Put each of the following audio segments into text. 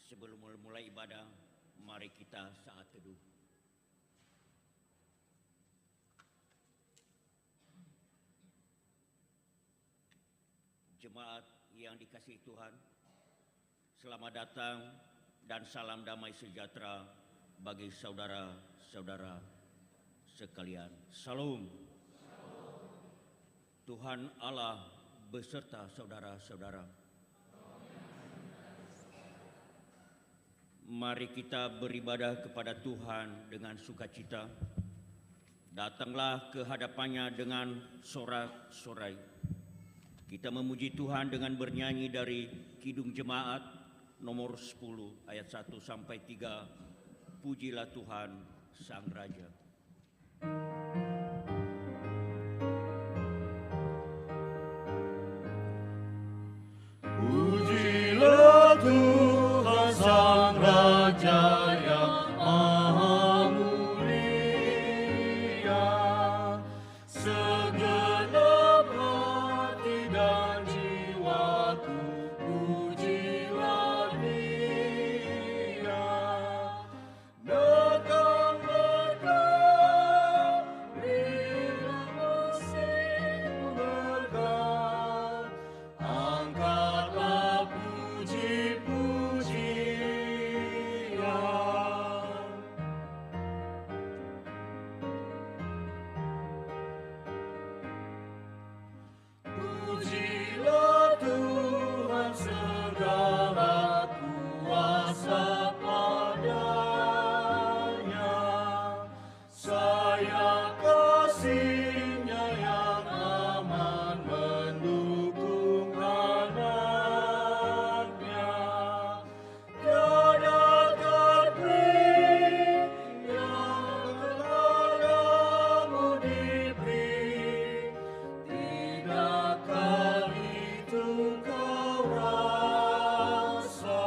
Sebelum mulai ibadah, mari kita saat teduh. Jemaat yang dikasihi Tuhan, selamat datang dan salam damai sejahtera bagi saudara-saudara sekalian. Salam. Tuhan Allah beserta saudara-saudara. Mari kita beribadah kepada Tuhan dengan sukacita. Datanglah ke hadapannya dengan sorak-sorai. Kita memuji Tuhan dengan bernyanyi dari Kidung Jemaat nomor 10 ayat 1 sampai 3. Pujilah Tuhan Sang Raja. Pujilah Tuhan Sang Raja yang Maha Mulia, segenap hati dan jiwaku pujilah Dia. Datang berkah, bila musim berkah, angkatlah puji-pujian. Pujilah Tuhan segala kuasa padanya, sayang kasih-Nya yang aman mendukung anaknya. Tiada terperi yang kepadamu diberi, tidak kali itu kau rasa.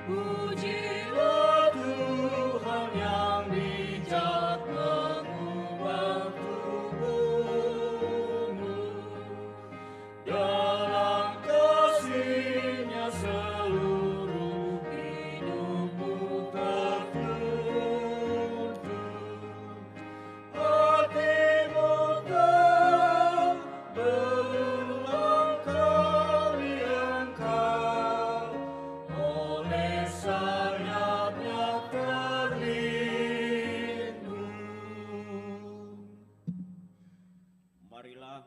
Pujilah Tuhan yang bijak mengubah tubuhmu, dalam kasih-Nya seluruh hidupmu tertuntun. Hatimu tak berulang kali engkau oleh sayap-Nya terlindung. Marilah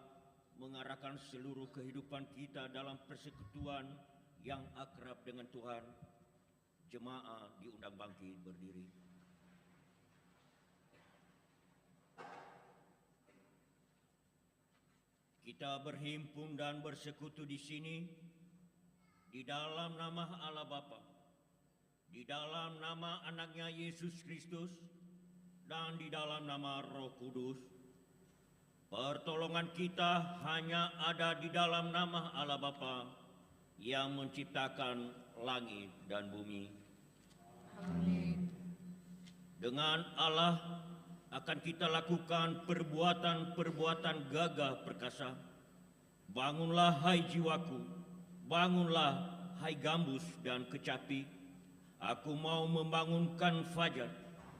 mengarahkan seluruh kehidupan kita dalam persekutuan yang akrab dengan Tuhan. Jemaat diundang bangkit berdiri. Kita berhimpun dan bersekutu di sini di dalam nama Allah Bapa, di dalam nama Anaknya Yesus Kristus, dan di dalam nama Roh Kudus. Pertolongan kita hanya ada di dalam nama Allah Bapa yang menciptakan langit dan bumi. Amin. Dengan Allah akan kita lakukan perbuatan-perbuatan gagah perkasa. Bangunlah hai jiwaku, bangunlah hai gambus dan kecapi. Aku mau membangunkan fajar,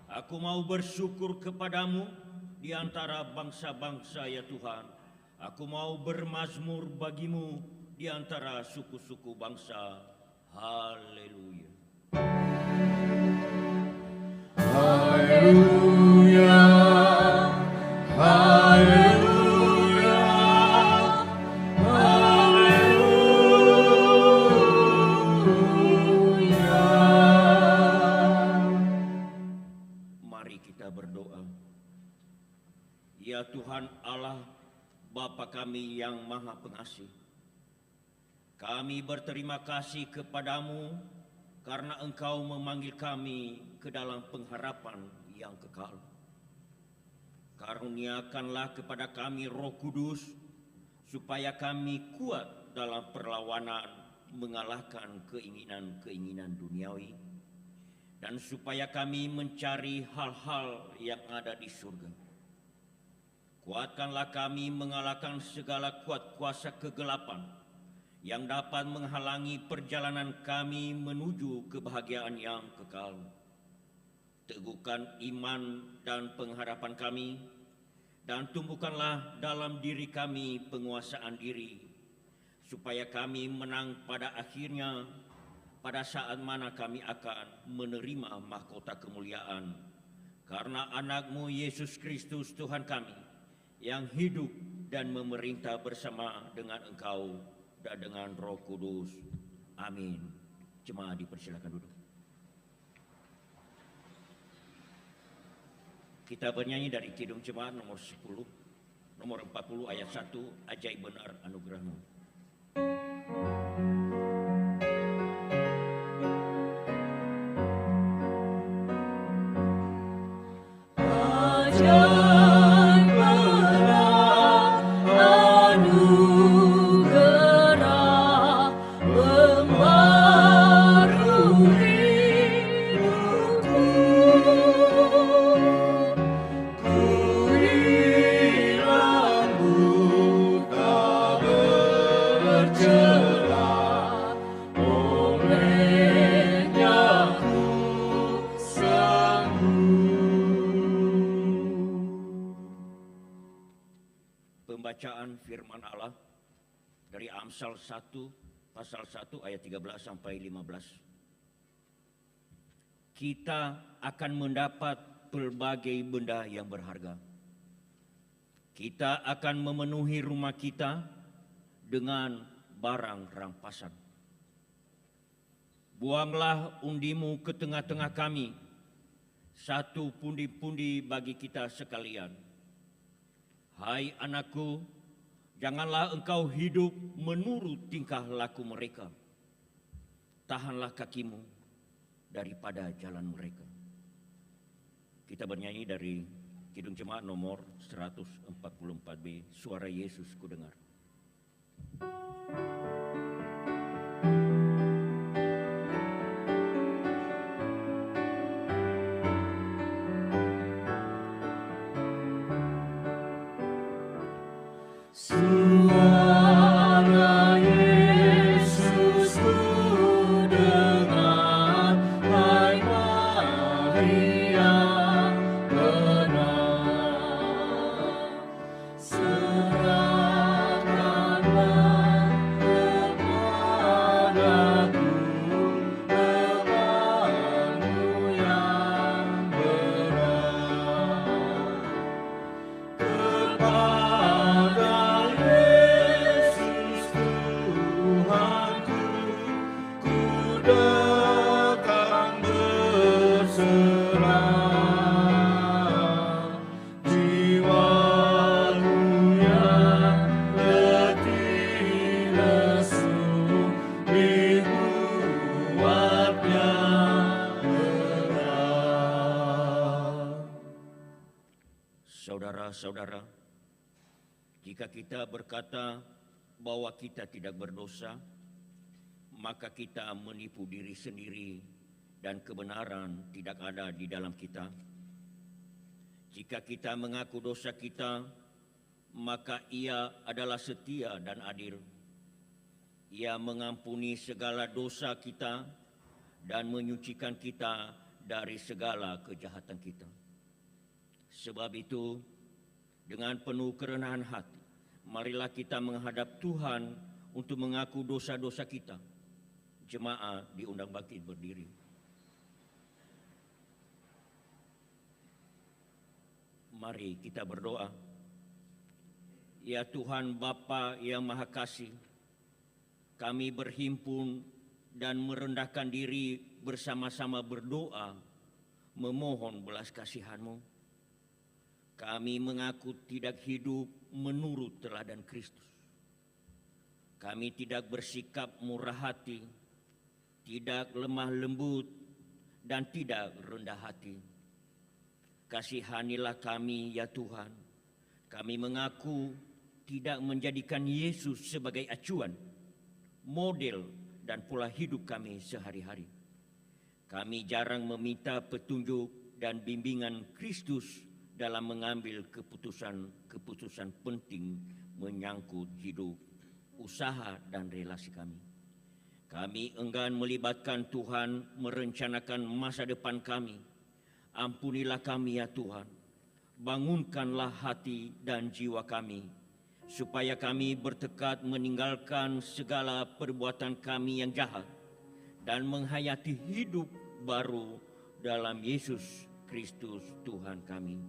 aku mau bersyukur kepadamu di antara bangsa-bangsa ya Tuhan. Aku mau bermazmur bagimu di antara suku-suku bangsa. Haleluya. Haleluya, haleluya, haleluya. Mari kita berdoa. Ya Tuhan Allah, Bapa kami yang Maha Pengasih, kami berterima kasih kepadamu karena Engkau memanggil kami ke dalam pengharapan yang kekal. Karuniakanlah kepada kami Roh Kudus, supaya kami kuat dalam perlawanan mengalahkan keinginan-keinginan duniawi, dan supaya kami mencari hal-hal yang ada di surga. Kuatkanlah kami mengalahkan segala kuat kuasa kegelapan yang dapat menghalangi perjalanan kami menuju kebahagiaan yang kekal. Teguhkan iman dan pengharapan kami, dan tumbuhkanlah dalam diri kami penguasaan diri, supaya kami menang pada akhirnya pada saat mana kami akan menerima mahkota kemuliaan. Karena anak-Mu Yesus Kristus Tuhan kami, yang hidup dan memerintah bersama dengan Engkau dan dengan Roh Kudus. Amin. Jemaat dipersilakan duduk. Kita bernyanyi dari Kidung Jemaat nomor 10, nomor 40 ayat 1, ajaib benar anugerah-Mu. Pembacaan firman Allah dari Amsal 1 pasal 1 ayat 13 sampai 15. Kita akan mendapat pelbagai benda yang berharga. Kita akan memenuhi rumah kita dengan barang rampasan. Buanglah undimu ke tengah-tengah kami, satu pundi-pundi bagi kita sekalian. Hai anakku, janganlah engkau hidup menurut tingkah laku mereka. Tahanlah kakimu daripada jalan mereka. Kita bernyanyi dari Kidung Jemaat nomor 144B, Suara Yesus Kudengar. Suara Yesus kudengar, hai Maria benar. Serahkanlah kepadaku bebanmu yang berat. Kepada Yesus Tuhanku, ku datang berserah. Jiwaku yang letih lesu, dibuatnya berat. Saudara-saudara, jika kita berkata bahwa kita tidak berdosa, maka kita menipu diri sendiri dan kebenaran tidak ada di dalam kita. Jika kita mengaku dosa kita, maka Ia adalah setia dan adil. Ia mengampuni segala dosa kita dan menyucikan kita dari segala kejahatan kita. Sebab itu, dengan penuh kerenahan hati, marilah kita menghadap Tuhan untuk mengaku dosa-dosa kita. Jemaat diundang bangkit berdiri. Mari kita berdoa. Ya Tuhan Bapa yang Maha Kasih, kami berhimpun dan merendahkan diri bersama-sama berdoa, memohon belas kasihan-Mu. Kami mengaku tidak hidup menurut teladan Kristus. Kami tidak bersikap murah hati, tidak lemah lembut, dan tidak rendah hati. Kasihanilah kami ya Tuhan. Kami mengaku tidak menjadikan Yesus sebagai acuan, model, dan pola hidup kami sehari-hari. Kami jarang meminta petunjuk dan bimbingan Kristus dalam mengambil keputusan penting menyangkut hidup, usaha dan relasi kami. Kami enggan melibatkan Tuhan merencanakan masa depan kami. Ampunilah kami ya Tuhan, bangunkanlah hati dan jiwa kami, supaya kami bertekad meninggalkan segala perbuatan kami yang jahat dan menghayati hidup baru dalam Yesus Kristus Tuhan kami.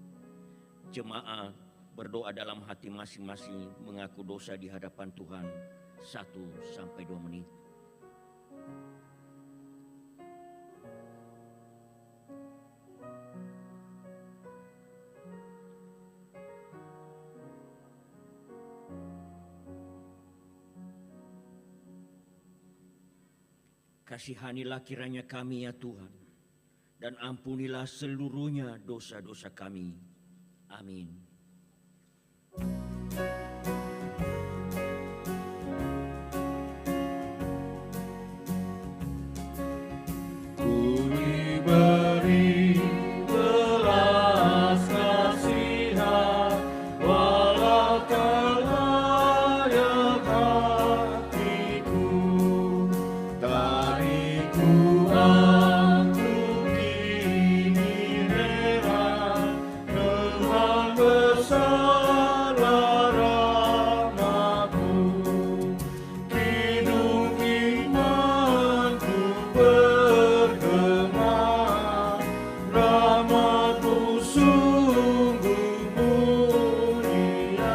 Jemaat berdoa dalam hati masing-masing mengaku dosa di hadapan Tuhan 1-2 menit. Kasihanilah kiranya kami ya Tuhan, dan ampunilah seluruhnya dosa-dosa kami. Amin. Ku diberi belas kasihan, walau tak layak hatiku. Tadiku aku kini rela, Tuhan besarlah rahmat-Mu. Hidung imanku bergema, rahmat-Mu sungguh mulia.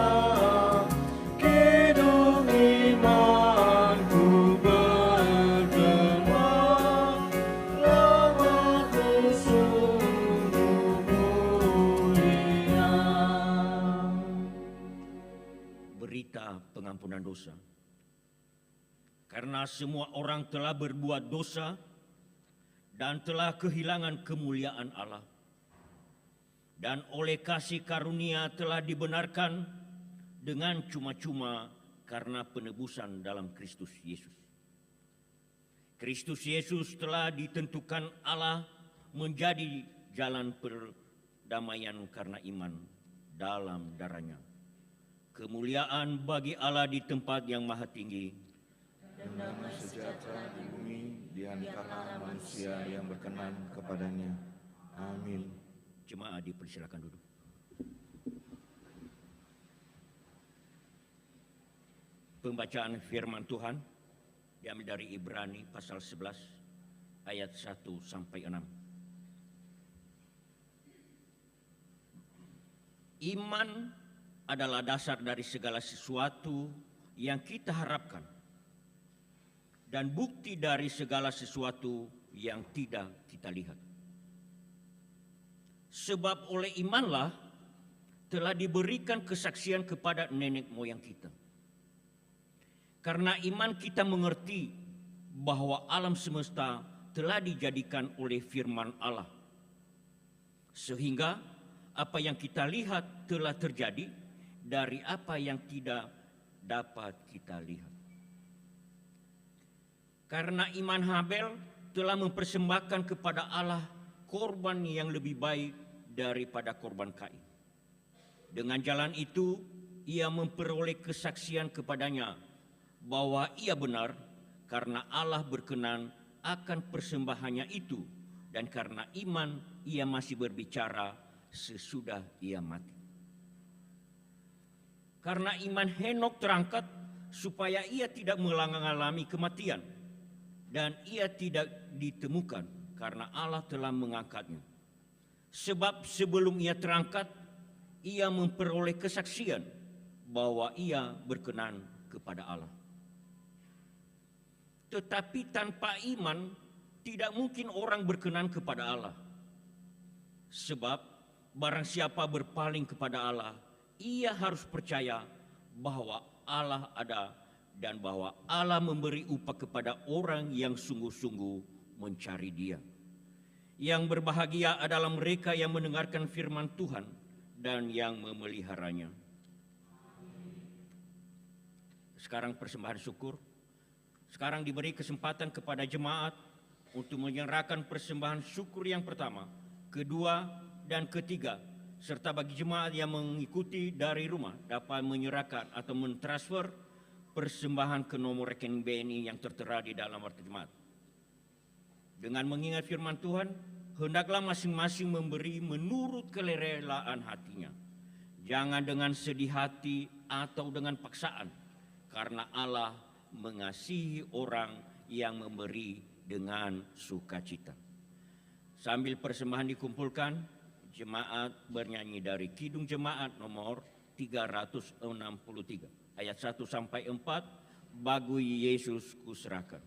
Hidung imanku bergema, rahmat-Mu sungguh mulia. Berita pengampunan dosa. Karena semua orang telah berbuat dosa dan telah kehilangan kemuliaan Allah, dan oleh kasih karunia telah dibenarkan dengan cuma-cuma karena penebusan dalam Kristus Yesus. Kristus Yesus telah ditentukan Allah menjadi jalan perdamaian karena iman dalam darahnya. Kemuliaan bagi Allah di tempat yang maha tinggi, dan damai sejahtera di bumi di antara manusia yang berkenan kepadanya. Amin. Jemaat dipersilakan duduk. Pembacaan firman Tuhan diambil dari Ibrani pasal 11 ayat 1-6. Iman adalah dasar dari segala sesuatu yang kita harapkan dan bukti dari segala sesuatu yang tidak kita lihat. Sebab oleh imanlah telah diberikan kesaksian kepada nenek moyang kita. Karena iman kita mengerti bahwa alam semesta telah dijadikan oleh firman Allah, sehingga apa yang kita lihat telah terjadi dari apa yang tidak dapat kita lihat. Karena iman Habel telah mempersembahkan kepada Allah korban yang lebih baik daripada korban Kain. Dengan jalan itu, ia memperoleh kesaksian kepadanya bahwa ia benar karena Allah berkenan akan persembahannya itu, dan karena iman ia masih berbicara sesudah ia mati. Karena iman Henok terangkat supaya ia tidak mengalami kematian, dan ia tidak ditemukan karena Allah telah mengangkatnya. Sebab sebelum ia terangkat, ia memperoleh kesaksian bahwa ia berkenan kepada Allah. Tetapi tanpa iman tidak mungkin orang berkenan kepada Allah. Sebab barang siapa berpaling kepada Allah, ia harus percaya bahwa Allah ada dan bahwa Allah memberi upah kepada orang yang sungguh-sungguh mencari Dia. Yang berbahagia adalah mereka yang mendengarkan firman Tuhan dan yang memeliharanya. Sekarang persembahan syukur. Sekarang diberi kesempatan kepada jemaat untuk menyerahkan persembahan syukur yang pertama, kedua, dan ketiga serta bagi jemaat yang mengikuti dari rumah dapat menyerahkan atau mentransfer persembahan ke nomor rekening BNI yang tertera di dalam warta jemaat. Dengan mengingat firman Tuhan, hendaklah masing-masing memberi menurut kerelaan hatinya. Jangan dengan sedih hati atau dengan paksaan, karena Allah mengasihi orang yang memberi dengan sukacita. Sambil persembahan dikumpulkan, jemaat bernyanyi dari Kidung Jemaat nomor 363, ayat 1 sampai 4, Bagi Yesus kuserahkan.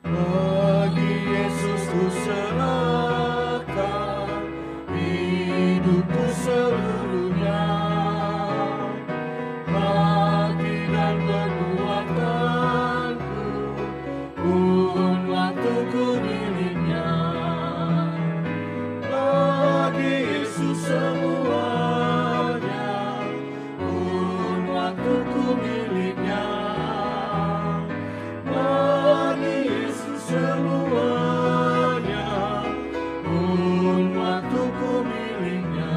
Bagi Yesus kuserahkan hidupku seluruhnya, hati dan perbuatanku pun waktuku miliknya. Bagi Yesus semuanya pun waktuku miliknya. Semuanya pun waktuku miliknya.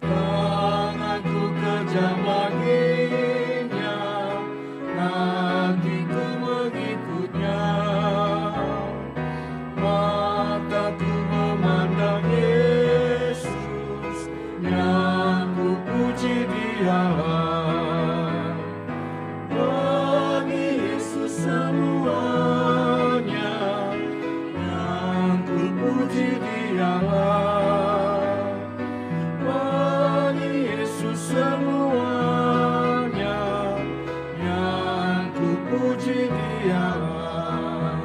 Tanganku kejam baginya, hatiku mengikutnya. Mataku memandang Yesus, yang ku puji Dialah. Semuanya yang ku puji Dialah. Bagi Yesus semuanya yang ku puji Dialah.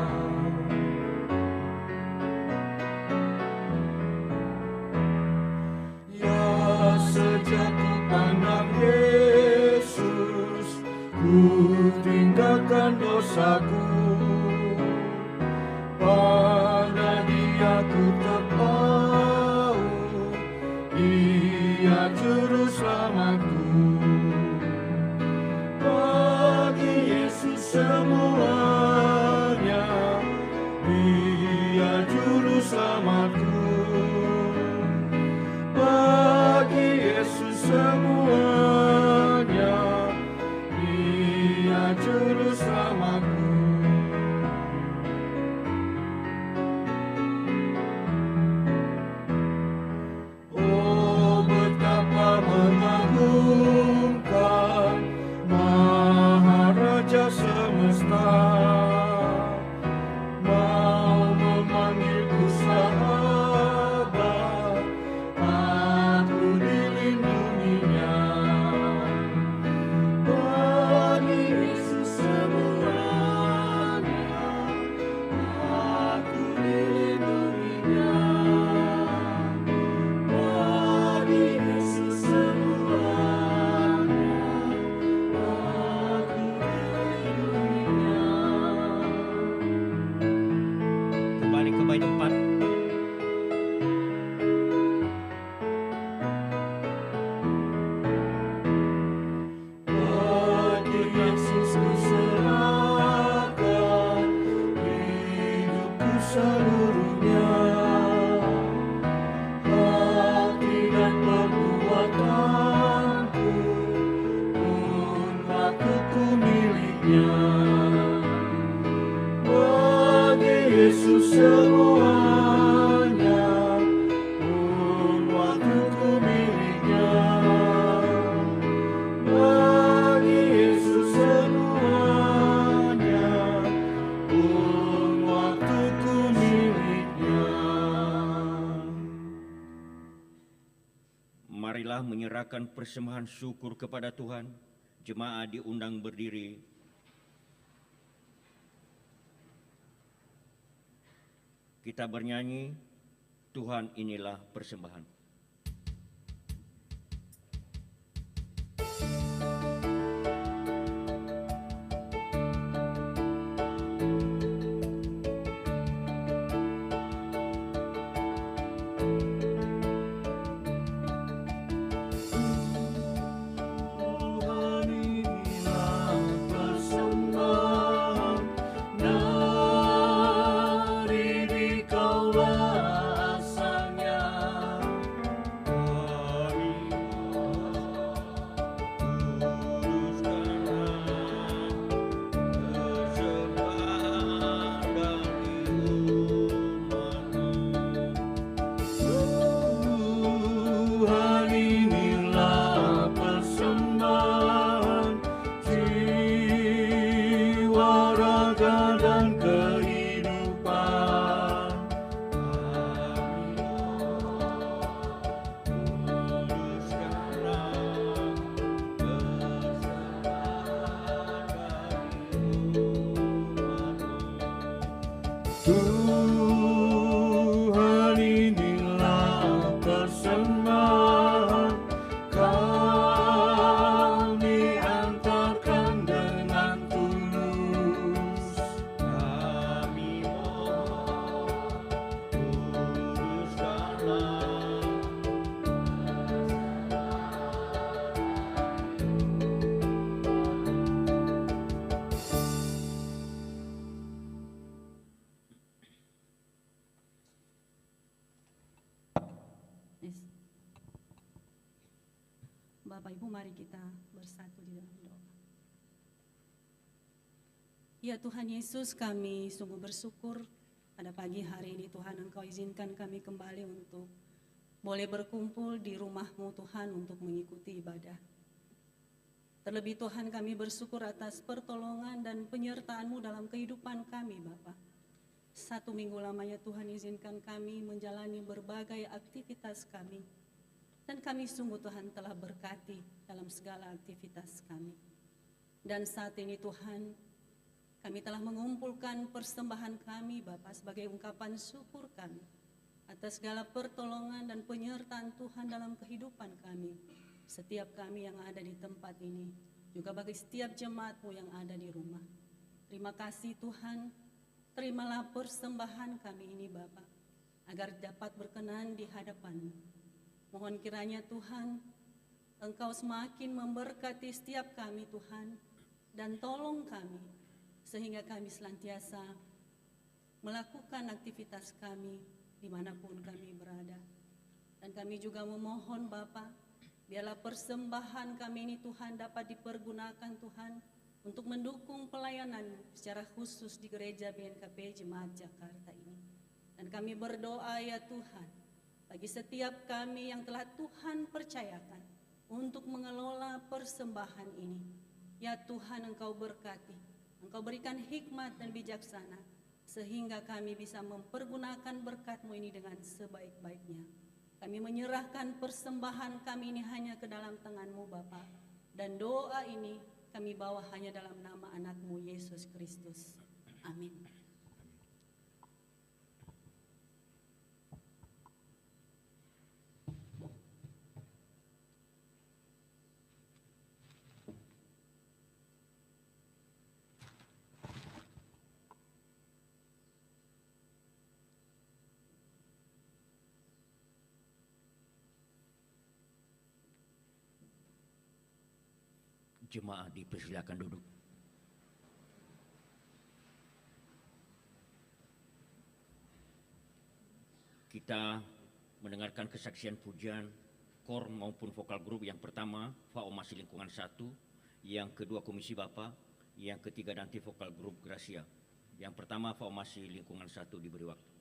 Ya, sejak ku pandang Yesus, ku tinggalkan dosaku. Pada Dia ku terpaut, Dia juru selamatku. Bagi Yesus semuanya, Dia juru selamatku. Bagi Yesus semuanya, Dia juru selamatku. Oh, betapa mengagumkan Maharaja semesta, mau memanggilku sahabat, aku dilindunginya. Bagi Yesus semuanya, aku dilindunginya. Bagi Yesus semuanya, aku dilindunginya. Kembali ke bait 4. Bagi Yesus kuserahkan hidupku seluruhnya, hati dan perbuatanku pun waktuku miliknya. Bagi Yesus semuanya pun waktuku miliknya. Bagi Yesus semuanya pun waktuku miliknya. Marilah menyerahkan persembahan syukur kepada Tuhan. Jemaat diundang berdiri. Kita bernyanyi, Tuhan inilah persembahan. Yes. Bapak Ibu, mari kita bersatu di dalam doa. Ya Tuhan Yesus, kami sungguh bersyukur pada pagi hari ini Tuhan Engkau izinkan kami kembali untuk boleh berkumpul di rumah-Mu Tuhan untuk mengikuti ibadah. Terlebih Tuhan kami bersyukur atas pertolongan dan penyertaan-Mu dalam kehidupan kami Bapa. 1 minggu lamanya Tuhan izinkan kami menjalani berbagai aktivitas kami. Dan kami sungguh Tuhan telah berkati dalam segala aktivitas kami. Dan saat ini Tuhan, kami telah mengumpulkan persembahan kami Bapa sebagai ungkapan syukur kami atas segala pertolongan dan penyertaan Tuhan dalam kehidupan kami. Setiap kami yang ada di tempat ini, juga bagi setiap jemaat-Mu yang ada di rumah. Terima kasih Tuhan, terimalah persembahan kami ini Bapa, agar dapat berkenan di hadapan-Mu. Mohon kiranya Tuhan, Engkau semakin memberkati setiap kami Tuhan, dan tolong kami, sehingga kami senantiasa melakukan aktivitas kami dimanapun kami berada. Dan kami juga memohon Bapa, biarlah persembahan kami ini Tuhan dapat dipergunakan Tuhan untuk mendukung pelayanan secara khusus di Gereja BNKP Jemaat Jakarta ini. Dan kami berdoa ya Tuhan, bagi setiap kami yang telah Tuhan percayakan untuk mengelola persembahan ini. Ya Tuhan, Engkau berkati, Engkau berikan hikmat dan bijaksana, sehingga kami bisa mempergunakan berkat-Mu ini dengan sebaik-baiknya. Kami menyerahkan persembahan kami ini hanya ke dalam tangan-Mu Bapa, dan doa ini kami bawa hanya dalam nama anak-Mu Yesus Kristus. Amin. Jemaat dipersilakan duduk. Kita mendengarkan kesaksian pujian kor maupun vokal grup. Yang pertama Faomasi Lingkungan 1, yang kedua Komisi Bapa, yang ketiga nanti vokal grup Gracia. Yang pertama Faomasi Lingkungan 1 diberi waktu.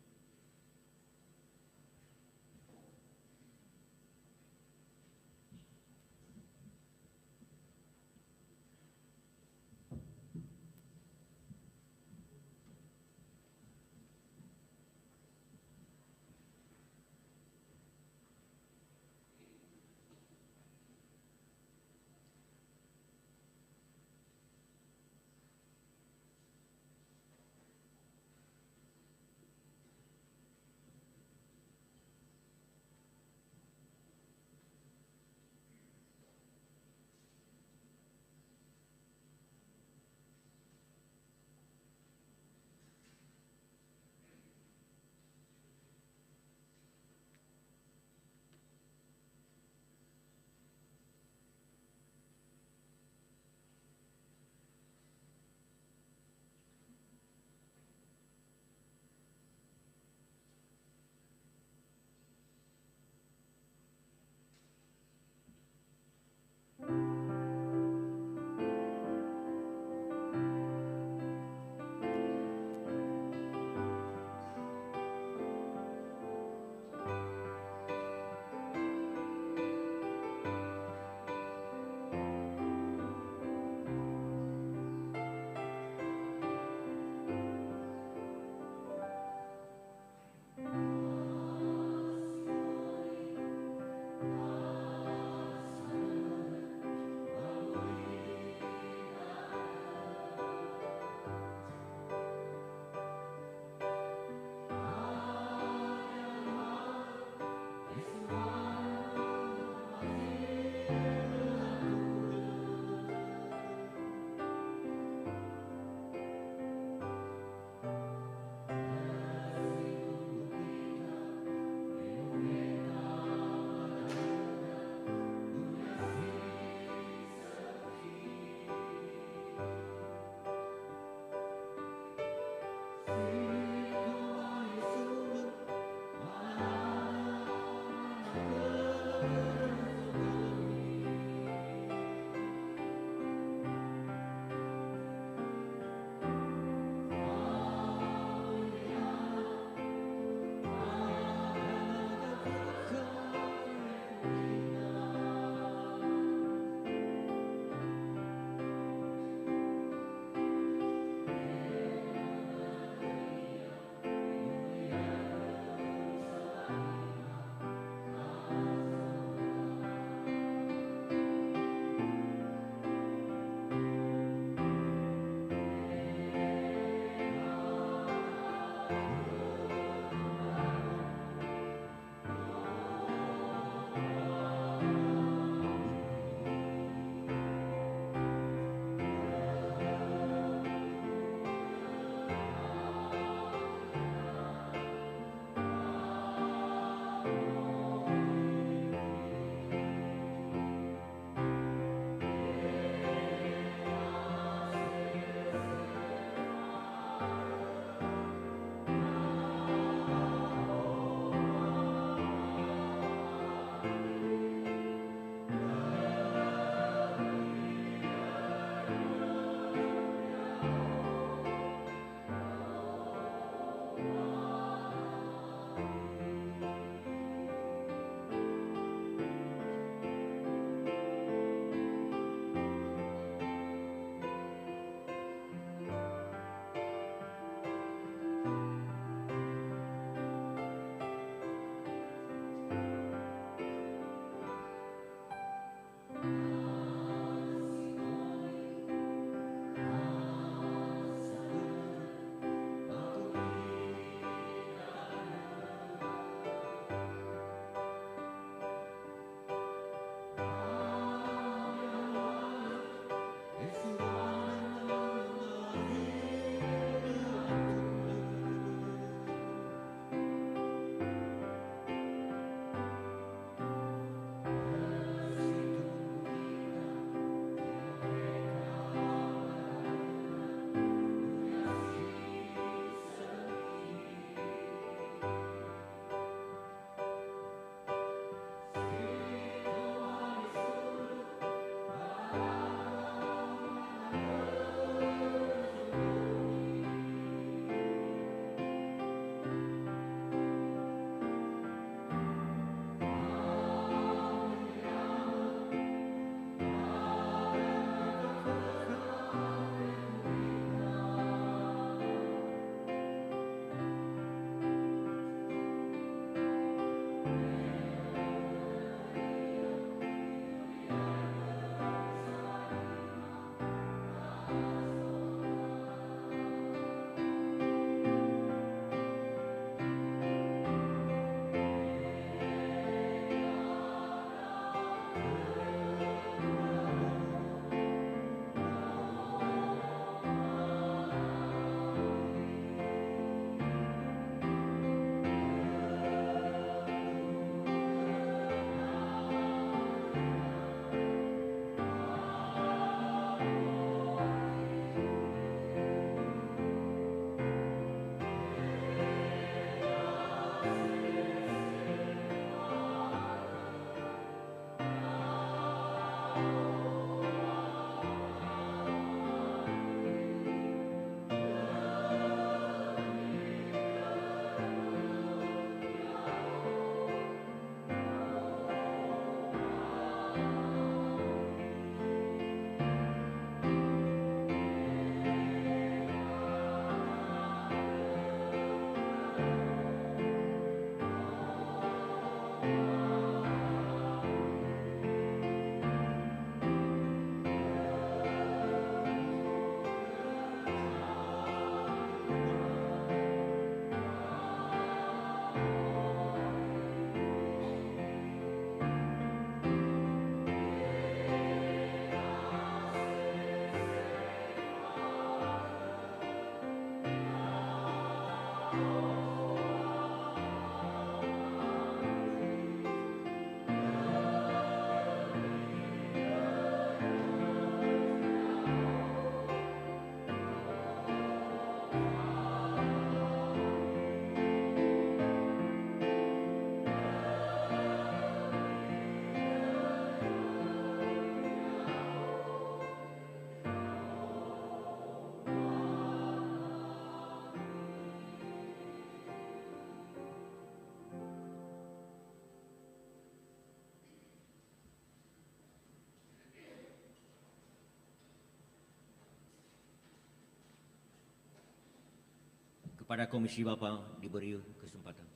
Kepada Komisi Bapa diberi kesempatan.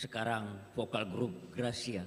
Sekarang vokal grup Gracia.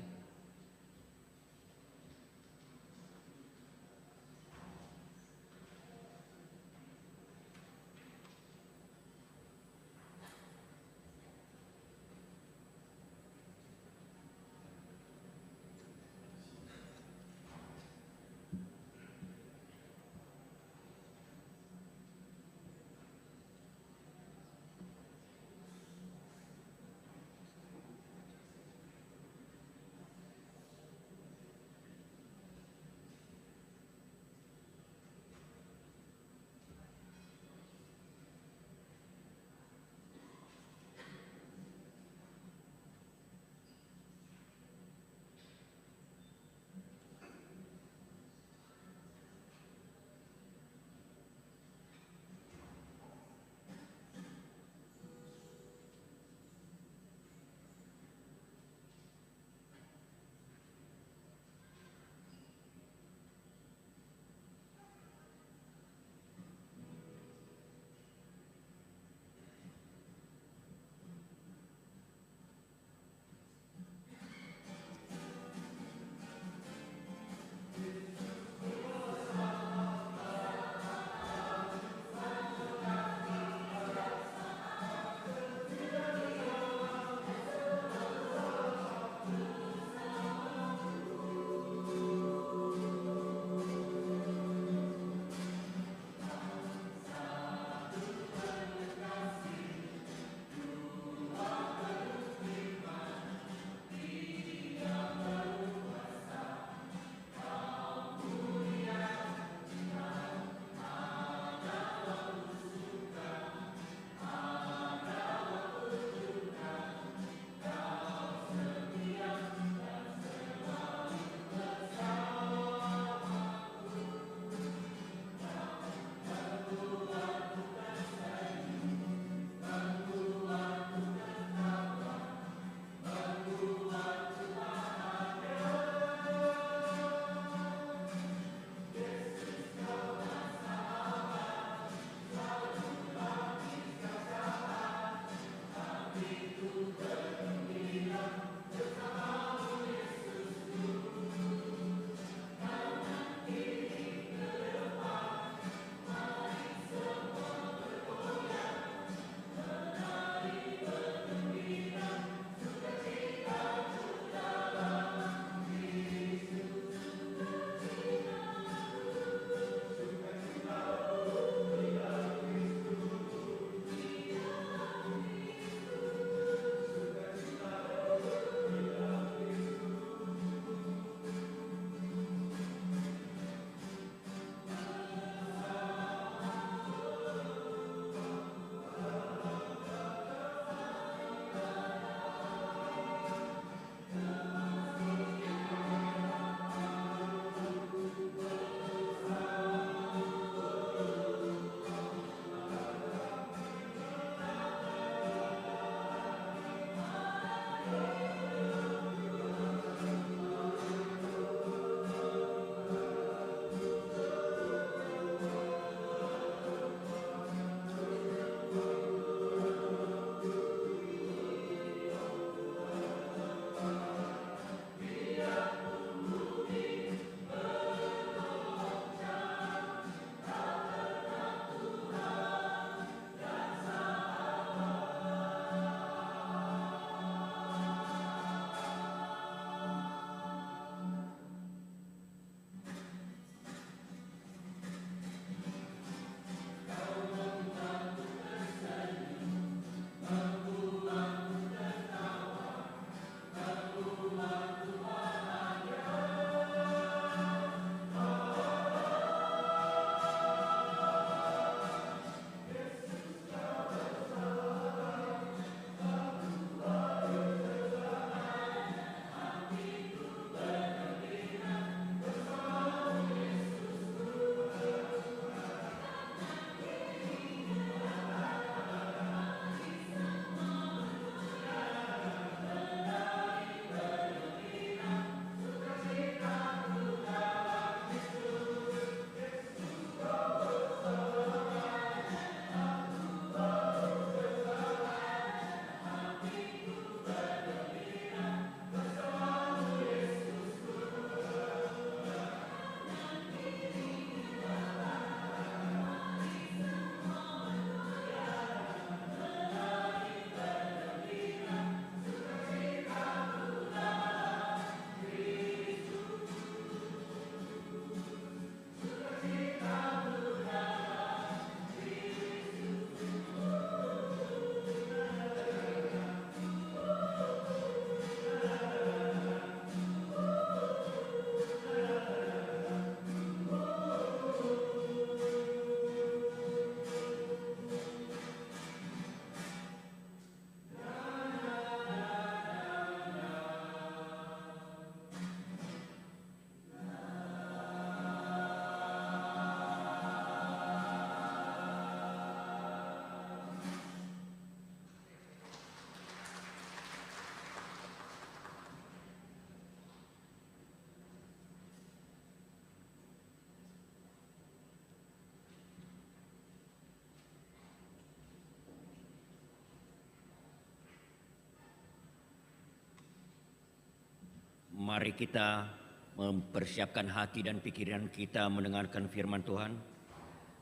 Mari kita mempersiapkan hati dan pikiran kita mendengarkan firman Tuhan.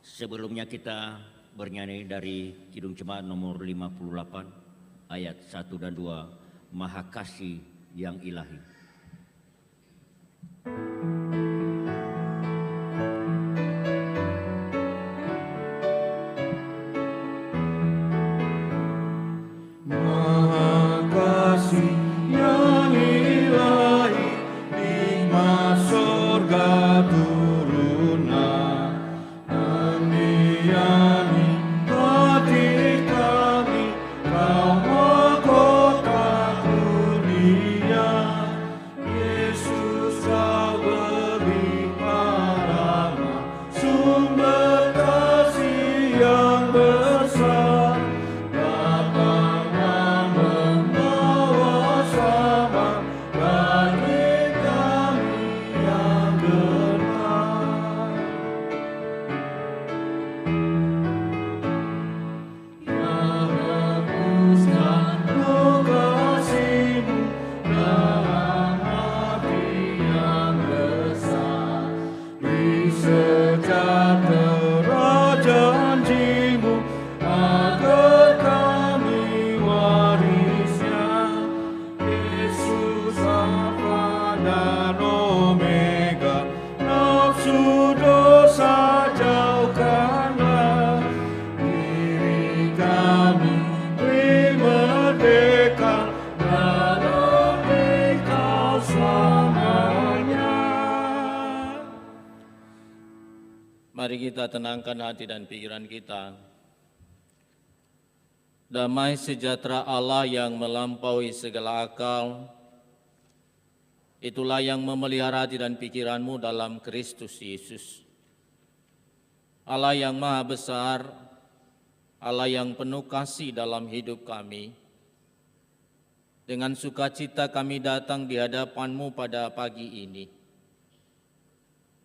Sebelumnya kita bernyanyi dari Kidung Jemaat nomor 58 ayat 1 dan 2, Maha Kasih yang Ilahi. Maha Kasih yang ilahi, nikmat surga turunan, mendiami hati kami, Kau mahkota dunia. Yesus Kau berlimpah rahmat, sumber kasih yang besar. Sejahtera janjimu agar kami warisnya. Yesus Alfa dan Omega, nafsu dosa jauhkanlah. Diri kami beri merdeka dalam Engkau selamanya. Mari kita tenangkan hati dan pikiran kita. Damai sejahtera Allah yang melampaui segala akal, itulah yang memelihara hati dan pikiranmu dalam Kristus Yesus. Allah yang maha besar, Allah yang penuh kasih dalam hidup kami. Dengan sukacita kami datang di hadapan-Mu pada pagi ini.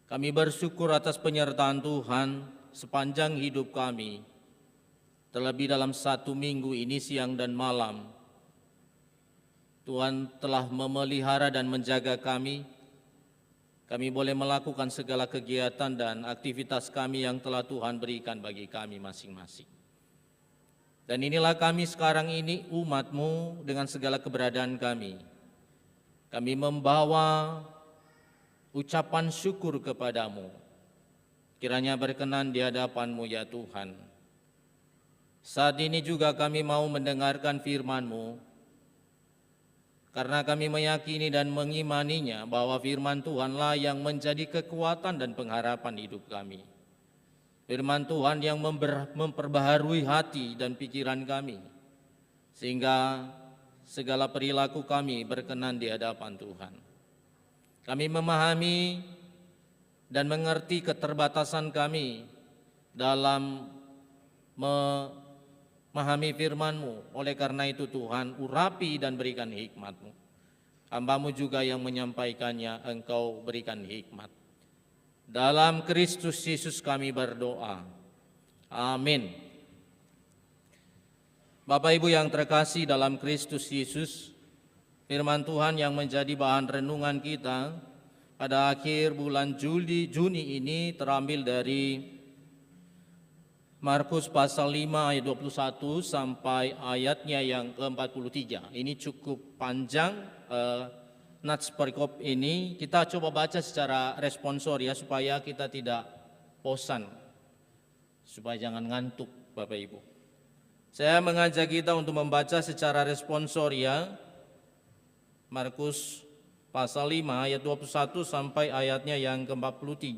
Kami bersyukur atas penyertaan Tuhan sepanjang hidup kami, terlebih dalam 1 minggu ini siang dan malam. Tuhan telah memelihara dan menjaga kami. Kami boleh melakukan segala kegiatan dan aktivitas kami yang telah Tuhan berikan bagi kami masing-masing. Dan inilah kami sekarang ini, umat-Mu, dengan segala keberadaan kami. Kami membawa ucapan syukur kepadamu. Kiranya berkenan di hadapan-Mu ya Tuhan. Saat ini juga kami mau mendengarkan firman-Mu, karena kami meyakini dan mengimaninya bahwa firman Tuhanlah yang menjadi kekuatan dan pengharapan hidup kami. Firman Tuhan yang memperbaharui hati dan pikiran kami, sehingga segala perilaku kami berkenan di hadapan Tuhan. Kami memahami dan mengerti keterbatasan kami dalam memahami firman-Mu. Oleh karena itu Tuhan, urapi dan berikan hikmat-Mu. Hamba-Mu juga yang menyampaikannya, Engkau berikan hikmat. Dalam Kristus Yesus kami berdoa. Amin. Bapak Ibu yang terkasih dalam Kristus Yesus, firman Tuhan yang menjadi bahan renungan kita pada akhir bulan Juni ini terambil dari Markus pasal 5 ayat 21 sampai ayatnya yang ke-43. Ini cukup panjang nats perikop ini. Kita coba baca secara responsor ya, supaya kita tidak bosan, supaya jangan ngantuk Bapak Ibu. Saya mengajak kita untuk membaca secara responsor ya, Markus pasal 5 ayat 21 sampai ayatnya yang ke-43.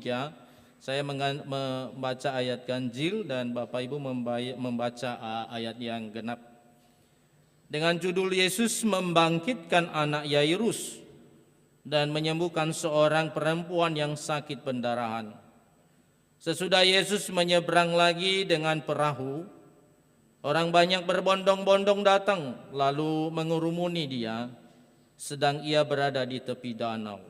Saya membaca ayat ganjil dan Bapak Ibu membaca ayat yang genap. Dengan judul Yesus membangkitkan anak Yairus dan menyembuhkan seorang perempuan yang sakit pendarahan. Sesudah Yesus menyeberang lagi dengan perahu, orang banyak berbondong-bondong datang lalu mengurumuni dia, sedang ia berada di tepi danau.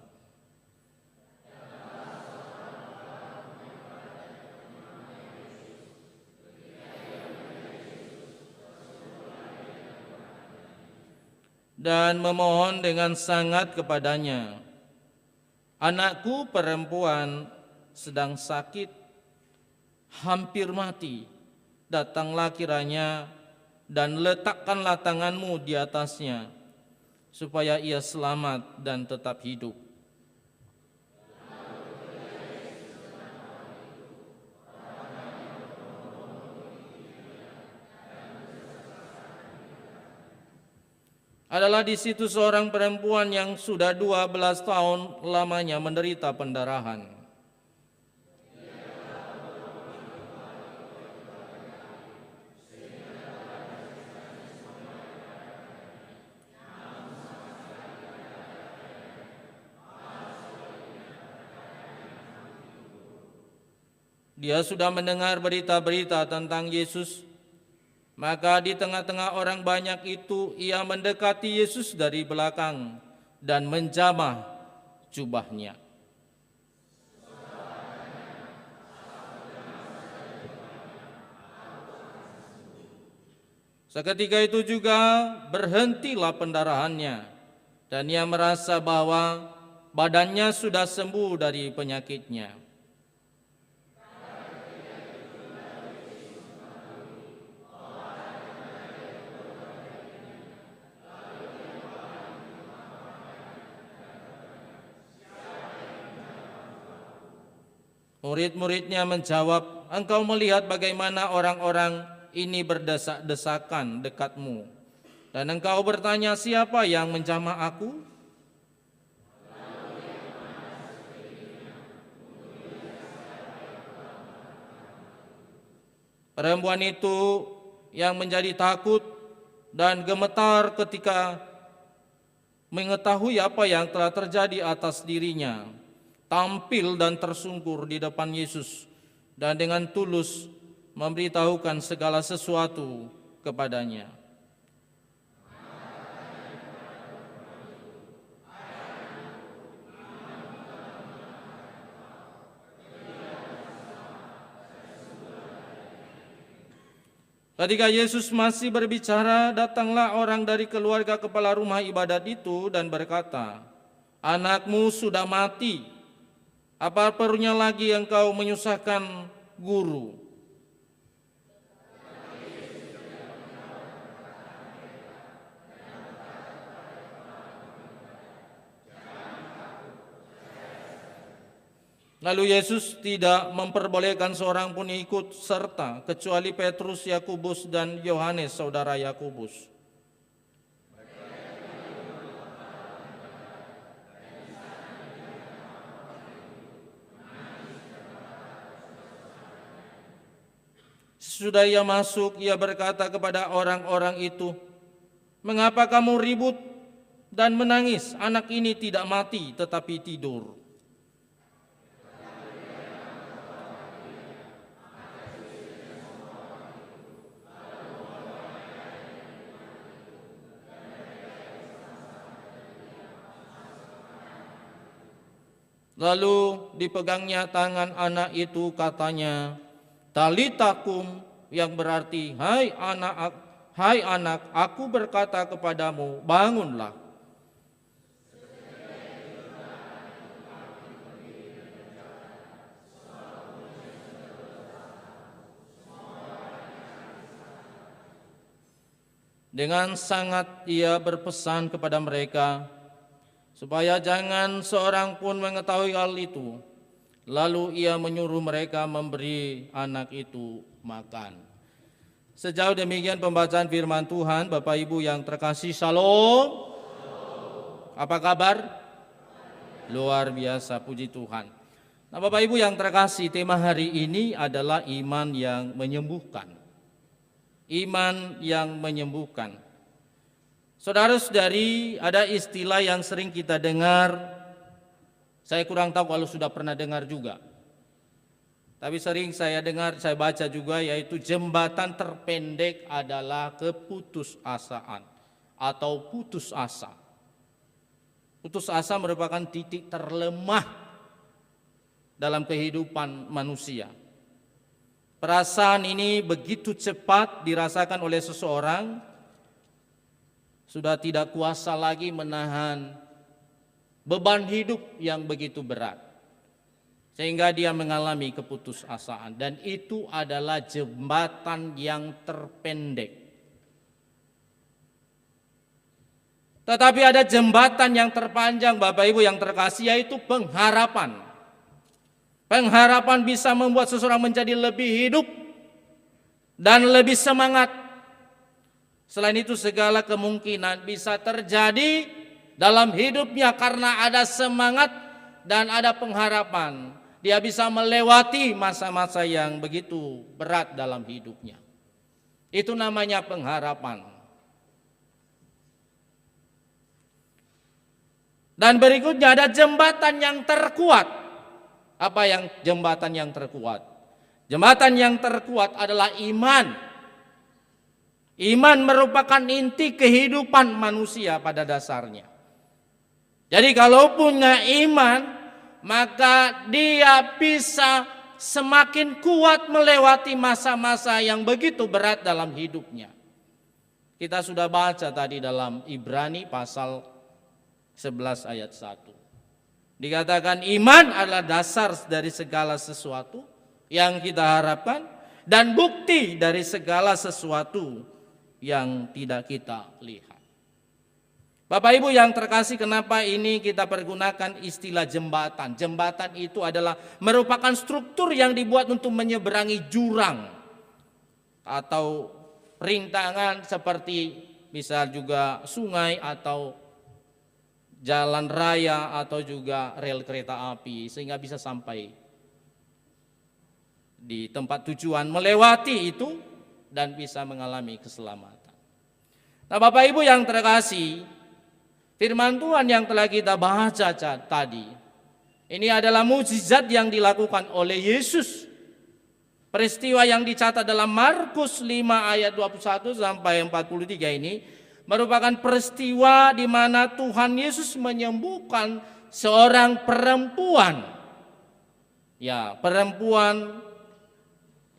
dan memohon dengan sangat kepadanya, "Anakku perempuan sedang sakit, hampir mati. Datanglah kiranya dan letakkanlah tanganmu di atasnya, supaya ia selamat dan tetap hidup." Adalah di situ seorang perempuan yang sudah 12 tahun lamanya menderita pendarahan. Dia sudah mendengar berita-berita tentang Yesus. Maka di tengah-tengah orang banyak itu ia mendekati Yesus dari belakang dan menjamah jubahnya. Seketika itu juga berhentilah pendarahannya dan ia merasa bahwa badannya sudah sembuh dari penyakitnya. Murid-muridnya menjawab, "Engkau melihat bagaimana orang-orang ini berdesak-desakan dekatmu, dan engkau bertanya, siapa yang menjamah aku?" Perempuan itu yang menjadi takut dan gemetar ketika mengetahui apa yang telah terjadi atas dirinya, tampil dan tersungkur di depan Yesus dan dengan tulus memberitahukan segala sesuatu kepadanya. Ketika Yesus masih berbicara, datanglah orang dari keluarga kepala rumah ibadat itu dan berkata, "Anakmu sudah mati. Apa perlunya lagi engkau menyusahkan guru?" Lalu Yesus tidak memperbolehkan seorang pun ikut serta kecuali Petrus, Yakobus, dan Yohanes, saudara Yakobus. Sesudah ia masuk, ia berkata kepada orang-orang itu, "Mengapa kamu ribut dan menangis? Anak ini tidak mati tetapi tidur." Lalu dipegangnya tangan anak itu, katanya, "Talita kum," yang berarti, hai anak, aku berkata kepadamu, bangunlah." Dengan sangat ia berpesan kepada mereka supaya jangan seorang pun mengetahui hal itu. Lalu ia menyuruh mereka memberi anak itu makan. Sejauh demikian pembacaan firman Tuhan. Bapak Ibu yang terkasih, Shalom. Apa kabar? Luar biasa, puji Tuhan. Nah, Bapak Ibu yang terkasih, tema hari ini adalah iman yang menyembuhkan. Iman yang menyembuhkan. Saudara-saudari, ada istilah yang sering kita dengar. Saya kurang tahu kalau sudah pernah dengar juga. Tapi sering saya dengar, saya baca juga, yaitu jembatan terpendek adalah keputusasaan atau putus asa. Putus asa merupakan titik terlemah dalam kehidupan manusia. Perasaan ini begitu cepat dirasakan oleh seseorang sudah tidak kuasa lagi menahan beban hidup yang begitu berat, sehingga dia mengalami keputusasaan. Dan itu adalah jembatan yang terpendek. Tetapi ada jembatan yang terpanjang, Bapak Ibu yang terkasih, yaitu pengharapan. Pengharapan bisa membuat seseorang menjadi lebih hidup dan lebih semangat. Selain itu, segala kemungkinan bisa terjadi dalam hidupnya karena ada semangat dan ada pengharapan. Dia bisa melewati masa-masa yang begitu berat dalam hidupnya. Itu namanya pengharapan. Dan berikutnya ada jembatan yang terkuat. Apa yang jembatan yang terkuat? Jembatan yang terkuat adalah iman. Iman merupakan inti kehidupan manusia pada dasarnya. Jadi kalau punya iman, maka dia bisa semakin kuat melewati masa-masa yang begitu berat dalam hidupnya. Kita sudah baca tadi dalam Ibrani pasal 11 ayat 1. Dikatakan iman adalah dasar dari segala sesuatu yang kita harapkan dan bukti dari segala sesuatu yang tidak kita lihat. Bapak Ibu yang terkasih, kenapa ini kita pergunakan istilah jembatan? Jembatan itu adalah merupakan struktur yang dibuat untuk menyeberangi jurang atau rintangan seperti misal juga sungai atau jalan raya atau juga rel kereta api, sehingga bisa sampai di tempat tujuan, melewati itu dan bisa mengalami keselamatan. Nah, Bapak Ibu yang terkasih, firman Tuhan yang telah kita baca tadi, ini adalah mukjizat yang dilakukan oleh Yesus. Peristiwa yang dicatat dalam Markus 5 ayat 21 sampai 43 ini merupakan peristiwa di mana Tuhan Yesus menyembuhkan seorang perempuan. Ya, perempuan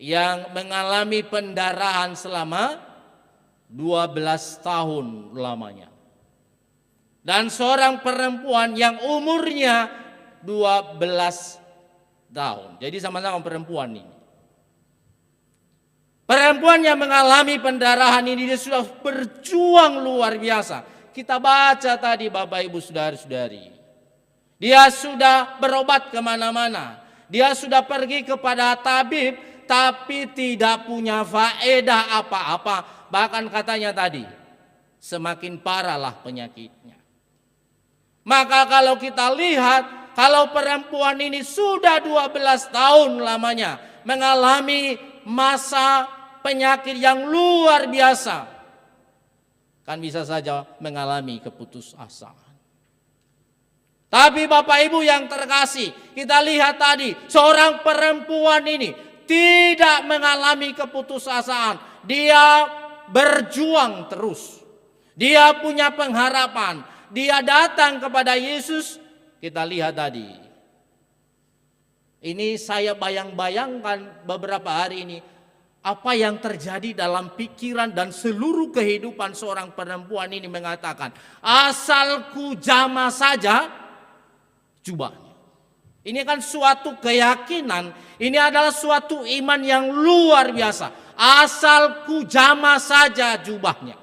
yang mengalami pendarahan selama 12 tahun lamanya. Dan seorang perempuan yang umurnya 12 tahun. Jadi sama-sama perempuan ini. Perempuan yang mengalami pendarahan ini dia sudah berjuang luar biasa. Kita baca tadi Bapak Ibu saudara-saudari. Dia sudah berobat kemana-mana. Dia sudah pergi kepada tabib tapi tidak punya faedah apa-apa. Bahkan katanya tadi semakin parahlah penyakitnya. Maka kalau kita lihat, kalau perempuan ini sudah 12 tahun lamanya mengalami masa penyakit yang luar biasa, kan bisa saja mengalami keputusasaan. Tapi Bapak Ibu yang terkasih, kita lihat tadi seorang perempuan ini tidak mengalami keputusasaan. Dia berjuang terus. Dia punya pengharapan. Dia datang kepada Yesus. Kita lihat tadi. Ini saya bayang-bayangkan beberapa hari ini. Apa yang terjadi dalam pikiran dan seluruh kehidupan seorang perempuan ini mengatakan, asalku jamah saja jubahnya. Ini kan suatu keyakinan, ini adalah suatu iman yang luar biasa. Asalku jamah saja jubahnya,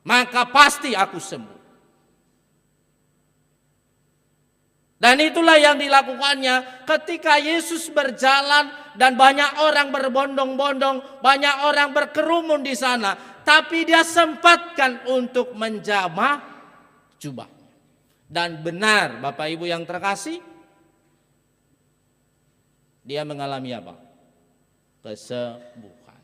maka pasti aku sembuh. Dan itulah yang dilakukannya ketika Yesus berjalan dan banyak orang berbondong-bondong, banyak orang berkerumun di sana. Tapi dia sempatkan untuk menjamah jubahnya. Dan benar Bapak Ibu yang terkasih, dia mengalami apa? Kesembuhan.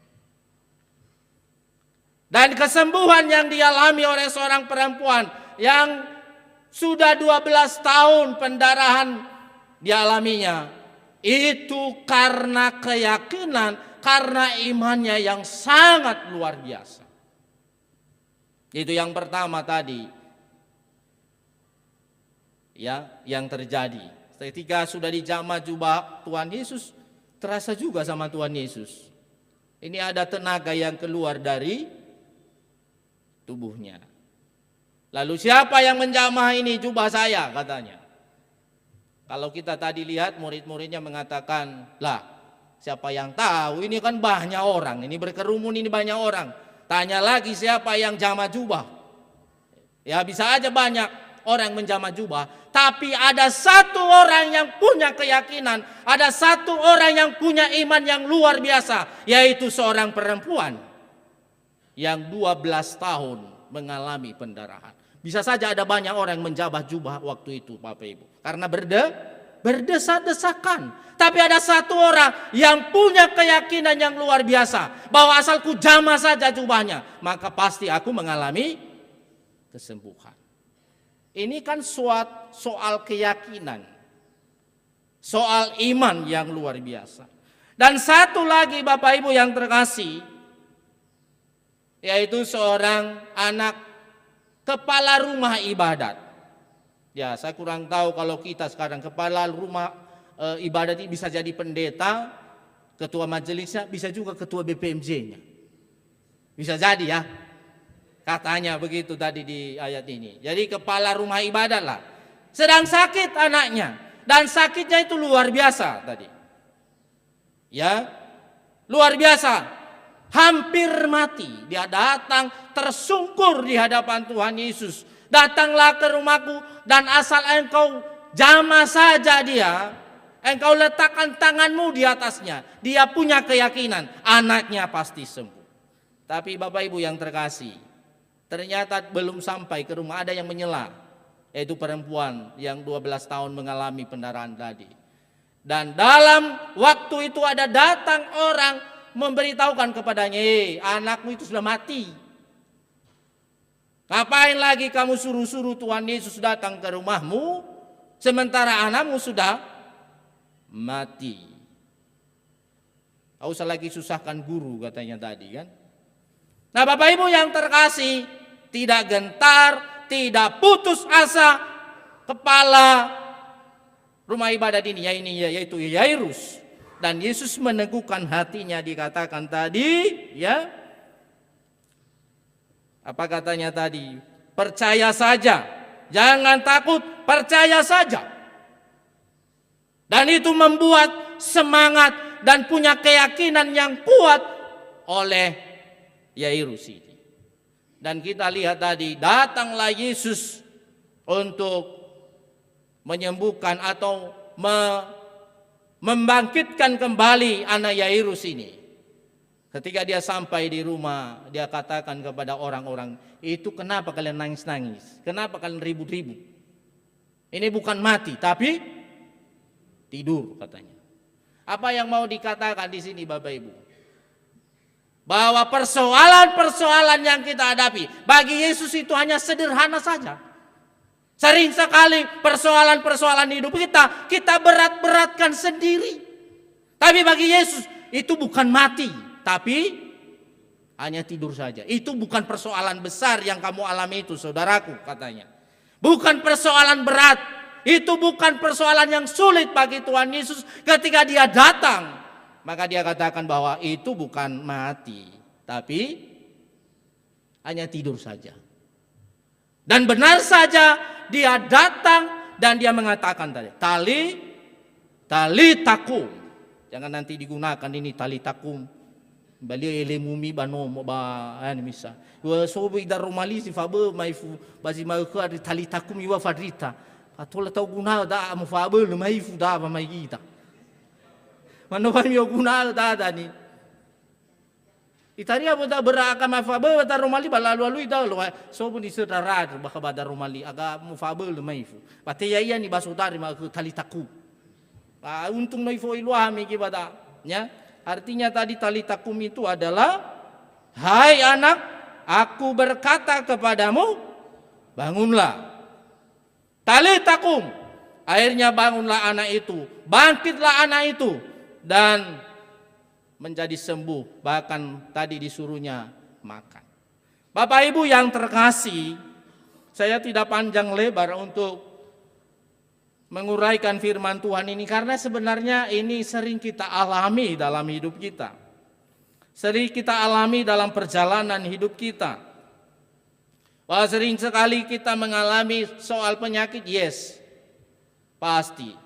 Dan kesembuhan yang dialami oleh seorang perempuan yang sudah 12 tahun pendarahan dialaminya, itu karena keyakinan, karena imannya yang sangat luar biasa. Itu yang pertama tadi, ya, yang terjadi. Ketika sudah dijamah jubah Tuhan Yesus, terasa juga sama Tuhan Yesus. Ini ada tenaga yang keluar dari tubuhnya. Lalu siapa yang menjamah ini jubah saya, katanya. Kalau kita tadi lihat murid-muridnya mengatakan, lah siapa yang tahu, ini kan banyak orang, ini berkerumun, ini banyak orang. Tanya lagi siapa yang jamah jubah. Ya bisa aja banyak orang menjamah jubah, tapi ada satu orang yang punya keyakinan, ada satu orang yang punya iman yang luar biasa, yaitu seorang perempuan yang 12 tahun mengalami pendarahan. Bisa saja ada banyak orang menjamah jubah waktu itu, Bapak Ibu, karena berdesak-desakan. Tapi ada satu orang yang punya keyakinan yang luar biasa, bahwa asalku jamah saja jubahnya, maka pasti aku mengalami kesembuhan. Ini kan soal keyakinan, soal iman yang luar biasa. Dan satu lagi Bapak Ibu yang terkasih, yaitu seorang anak kepala rumah ibadat. Ya, saya kurang tahu kalau kita sekarang kepala rumah ibadat ini bisa jadi pendeta, ketua majelisnya, bisa juga ketua BPMJ-nya. Bisa jadi ya. Katanya begitu tadi di ayat ini. Jadi kepala rumah ibadat lah. Sedang sakit anaknya. Dan sakitnya itu luar biasa tadi. Ya, luar biasa. Hampir mati. Dia datang tersungkur di hadapan Tuhan Yesus. Datanglah ke rumahku dan asal engkau jamah saja dia, engkau letakkan tanganmu di atasnya, dia punya keyakinan anaknya pasti sembuh. Tapi Bapak Ibu yang terkasih, ternyata belum sampai ke rumah ada yang menyela, yaitu perempuan yang 12 tahun mengalami pendarahan tadi. Dan dalam waktu itu ada datang orang memberitahukan kepadanya, anakmu itu sudah mati. Ngapain lagi kamu suruh-suruh Tuhan Yesus datang ke rumahmu, sementara anakmu sudah mati. Tak usah lagi susahkan guru, katanya tadi kan. Nah Bapak Ibu yang terkasih, tidak gentar, tidak putus asa kepala rumah ibadat ini, yaitu Yairus. Dan Yesus meneguhkan hatinya, dikatakan tadi, ya. Apa katanya tadi? Percaya saja, jangan takut, percaya saja. Dan itu membuat semangat dan punya keyakinan yang kuat oleh Yairus ini. Dan kita lihat tadi, datanglah Yesus untuk menyembuhkan atau membangkitkan kembali anak Yairus ini. Ketika dia sampai di rumah, dia katakan kepada orang-orang, itu kenapa kalian nangis-nangis? Kenapa kalian ribut-ribut? Ini bukan mati, tapi tidur, katanya. Apa yang mau dikatakan di sini Bapak Ibu? Bahwa persoalan-persoalan yang kita hadapi bagi Yesus itu hanya sederhana saja. Sering sekali persoalan-persoalan hidup kita berat-beratkan sendiri. Tapi bagi Yesus itu bukan mati, tapi hanya tidur saja. Itu bukan persoalan besar yang kamu alami itu, saudaraku, katanya. Bukan persoalan berat. Itu bukan persoalan yang sulit bagi Tuhan Yesus ketika dia datang. Maka dia katakan bahwa itu bukan mati, tapi hanya tidur saja. Dan benar saja dia datang dan dia mengatakan tadi, tali takum. Jangan nanti digunakan ini tali takum. Bali elemumi banomo ba misal. Wa sobi dar rumali si fabe maifu bazi mau ke tali takum iwa fadrita. Patola tau guna da mu fabe maifu da ba mai kita. Mano ba mi guna da ni. Itaria bota beraka ma fabe ta rumali balalu-lalu ida lo sobu di sedara baka badar rumali aga mu fabe maifu. Pate ya ni basudari ma ke tali takum. Untung noi foi luah mi kibada nya. Artinya tadi tali takum itu adalah, hai anak, aku berkata kepadamu, bangunlah. Tali takum, akhirnya bangunlah anak itu, bangkitlah anak itu, dan menjadi sembuh. Bahkan tadi disuruhnya makan. Bapak Ibu yang terkasih, saya tidak panjang lebar untuk menguraikan firman Tuhan ini, karena sebenarnya ini sering kita alami dalam hidup kita. Sering kita alami dalam perjalanan hidup kita. Bahwa sering sekali kita mengalami soal penyakit, yes, pasti.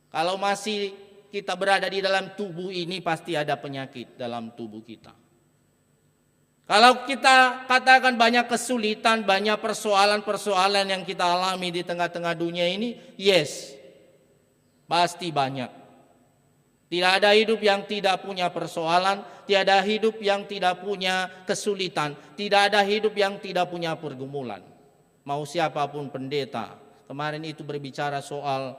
Kalau masih kita berada di dalam tubuh ini, pasti ada penyakit dalam tubuh kita. Kalau kita katakan banyak kesulitan, banyak persoalan-persoalan yang kita alami di tengah-tengah dunia ini, yes, pasti banyak. Tidak ada hidup yang tidak punya persoalan, tidak ada hidup yang tidak punya kesulitan, tidak ada hidup yang tidak punya pergumulan. Mau siapapun pendeta, kemarin itu berbicara soal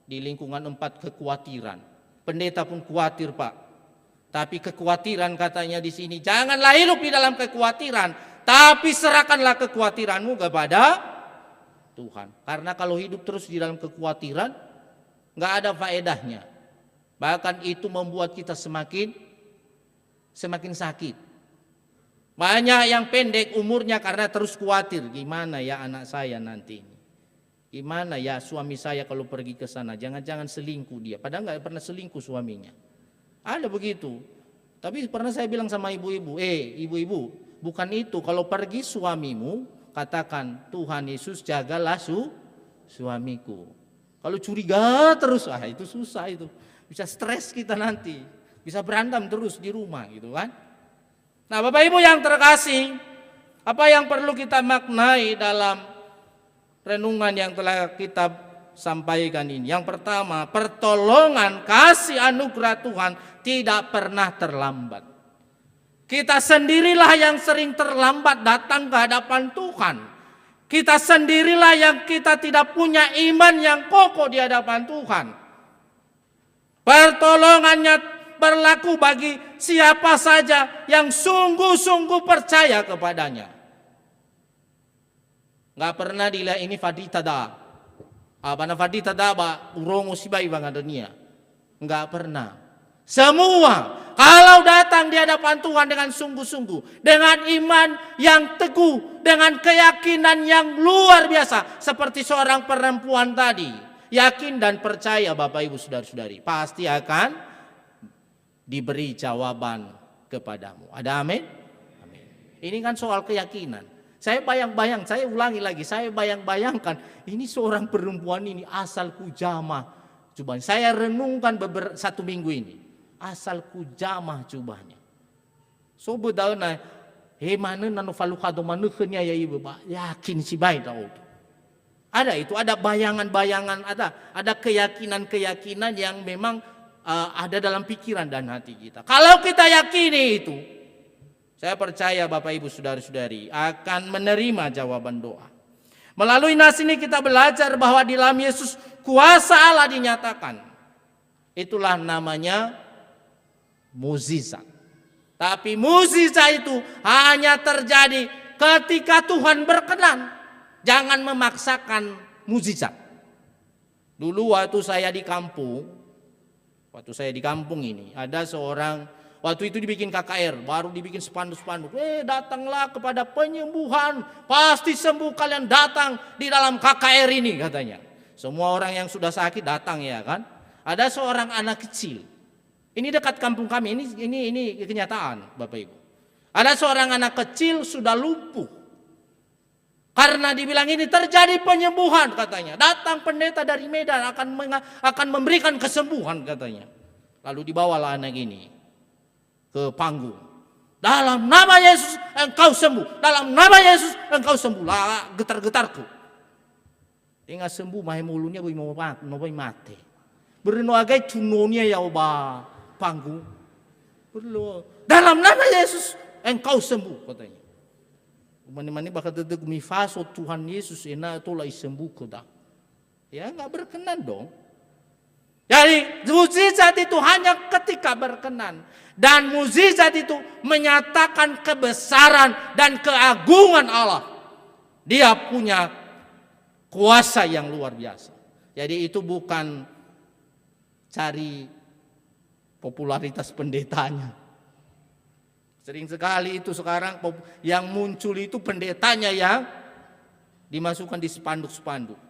di lingkungan 4 kekhawatiran. Pendeta pun khawatir, Pak. Tapi kekhawatiran katanya di sini, janganlah hidup di dalam kekhawatiran, tapi serahkanlah kekhawatiranmu kepada Tuhan. Karena kalau hidup terus di dalam kekhawatiran, nggak ada faedahnya. Bahkan itu membuat kita semakin sakit. Banyak yang pendek umurnya karena terus khawatir, gimana ya anak saya nanti ini, gimana ya suami saya kalau pergi ke sana, jangan-jangan selingkuh dia. Padahal nggak pernah selingkuh suaminya. Ada begitu. Tapi pernah saya bilang sama ibu-ibu, ibu-ibu, bukan itu. Kalau pergi suamimu, katakan Tuhan Yesus jagalah suamiku. Kalau curiga terus, itu susah itu. Bisa stres kita nanti, bisa berantem terus di rumah gitu kan. Nah Bapak Ibu yang terkasih, apa yang perlu kita maknai dalam renungan yang telah kita sampaikan ini? Yang pertama, pertolongan kasih anugerah Tuhan tidak pernah terlambat. Kita sendirilah yang sering terlambat datang ke hadapan Tuhan. Kita sendirilah yang kita tidak punya iman yang kokoh di hadapan Tuhan. Pertolongannya berlaku bagi siapa saja yang sungguh-sungguh percaya kepadanya. Nggak pernah dilihat ini fadita da. Apa fadita da ba urongo sibai bang dunia. Nggak pernah. Semua kalau datang di hadapan Tuhan dengan sungguh-sungguh, dengan iman yang teguh, dengan keyakinan yang luar biasa, seperti seorang perempuan tadi. Yakin dan percaya Bapak Ibu Saudara-saudari, pasti akan diberi jawaban kepadamu. Ada amin? Amin. Ini kan soal keyakinan. Saya bayang-bayang, saya ulangi lagi, saya bayang-bayangkan ini seorang perempuan ini asal kujamah. Coba saya renungkan satu minggu ini. Asal kujamah cobanya. So bedauna mana nanu falukado manukenya ya ibu, yakin si baik tahu. Ada itu, ada bayangan-bayangan, ada keyakinan-keyakinan yang memang ada dalam pikiran dan hati kita. Kalau kita yakini itu, saya percaya Bapak Ibu Saudara-saudari akan menerima jawaban doa. Melalui nas ini kita belajar bahwa di dalam Yesus kuasa Allah dinyatakan. Itulah namanya mukjizat. Tapi mukjizat itu hanya terjadi ketika Tuhan berkenan. Jangan memaksakan mukjizat. Dulu waktu saya di kampung ini ada seorang, waktu itu dibikin KKR, baru dibikin spanduk-spanduk. Datanglah kepada penyembuhan, pasti sembuh kalian datang di dalam KKR ini katanya. Semua orang yang sudah sakit datang ya kan. Ada seorang anak kecil. Ini dekat kampung kami, ini kenyataan Bapak Ibu. Ada seorang anak kecil sudah lumpuh. Karena dibilang ini terjadi penyembuhan katanya. Datang pendeta dari Medan akan memberikan kesembuhan katanya. Lalu dibawalah anak ini ke panggung. Dalam nama Yesus engkau sembuh. Dalam nama Yesus engkau sembuh. Lah getar-getarku. Tinggal sembuh mahe mulutnya mau mati. Berno agai cunonya ya oba panggung. Berlo. Dalam nama Yesus engkau sembuh katanya. Mani-mani bakal tetap mifaso Tuhan Yesus ina itulah sembuh kita. Ya nggak berkenan dong. Jadi mukjizat itu hanya ketika berkenan. Dan mukjizat itu menyatakan kebesaran dan keagungan Allah. Dia punya kuasa yang luar biasa. Jadi itu bukan cari popularitas pendetanya. Sering sekali itu sekarang yang muncul itu pendetanya yang dimasukkan di spanduk-spanduk.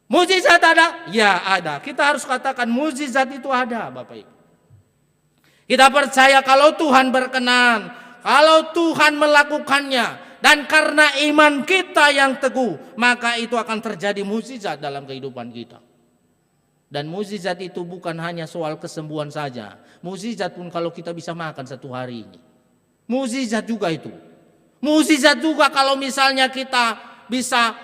Mukjizat ada? Ya ada. Kita harus katakan mukjizat itu ada Bapak Ibu. Kita percaya kalau Tuhan berkenan, kalau Tuhan melakukannya, Dan karena iman kita yang teguh, maka itu akan terjadi mukjizat dalam kehidupan kita. Dan mukjizat itu bukan hanya soal kesembuhan saja. Mukjizat pun kalau kita bisa makan satu hari ini. Mukjizat juga itu. Mukjizat juga kalau misalnya kita bisa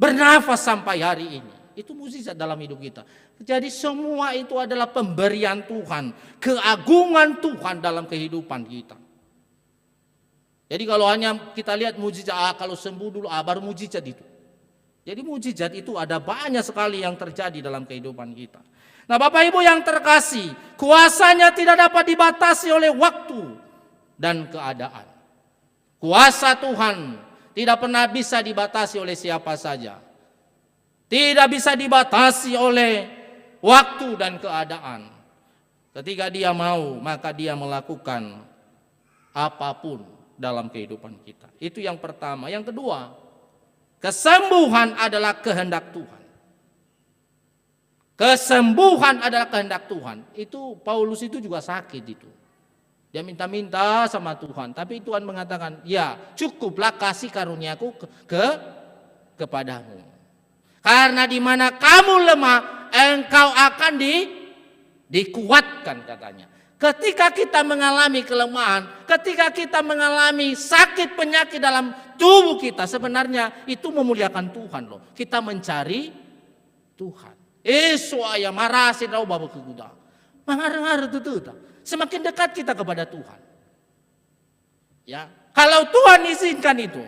bernafas sampai hari ini. Itu mukjizat dalam hidup kita. Jadi semua itu adalah pemberian Tuhan. Keagungan Tuhan dalam kehidupan kita. Jadi kalau hanya kita lihat mukjizat, kalau sembuh dulu, baru mukjizat itu. Jadi mukjizat itu ada banyak sekali yang terjadi dalam kehidupan kita. Nah Bapak Ibu yang terkasih, kuasanya tidak dapat dibatasi oleh waktu dan keadaan. Kuasa Tuhan tidak pernah bisa dibatasi oleh siapa saja. Tidak bisa dibatasi oleh waktu dan keadaan. Ketika Dia mau, maka Dia melakukan apapun dalam kehidupan kita. Itu yang pertama. Yang kedua, kesembuhan adalah kehendak Tuhan. Kesembuhan adalah kehendak Tuhan. Itu Paulus itu juga sakit itu. Dia minta-minta sama Tuhan, tapi Tuhan mengatakan, ya cukuplah kasih karuniaku kepadamu. Karena di mana kamu lemah, engkau akan dikuatkan katanya. Ketika kita mengalami kelemahan, ketika kita mengalami sakit penyakit dalam tubuh kita, sebenarnya itu memuliakan Tuhan loh. Kita mencari Tuhan. Soaya marasin rau bawa ke kuda. Mengar-ngar itu. Semakin dekat kita kepada Tuhan. Ya, kalau Tuhan izinkan itu,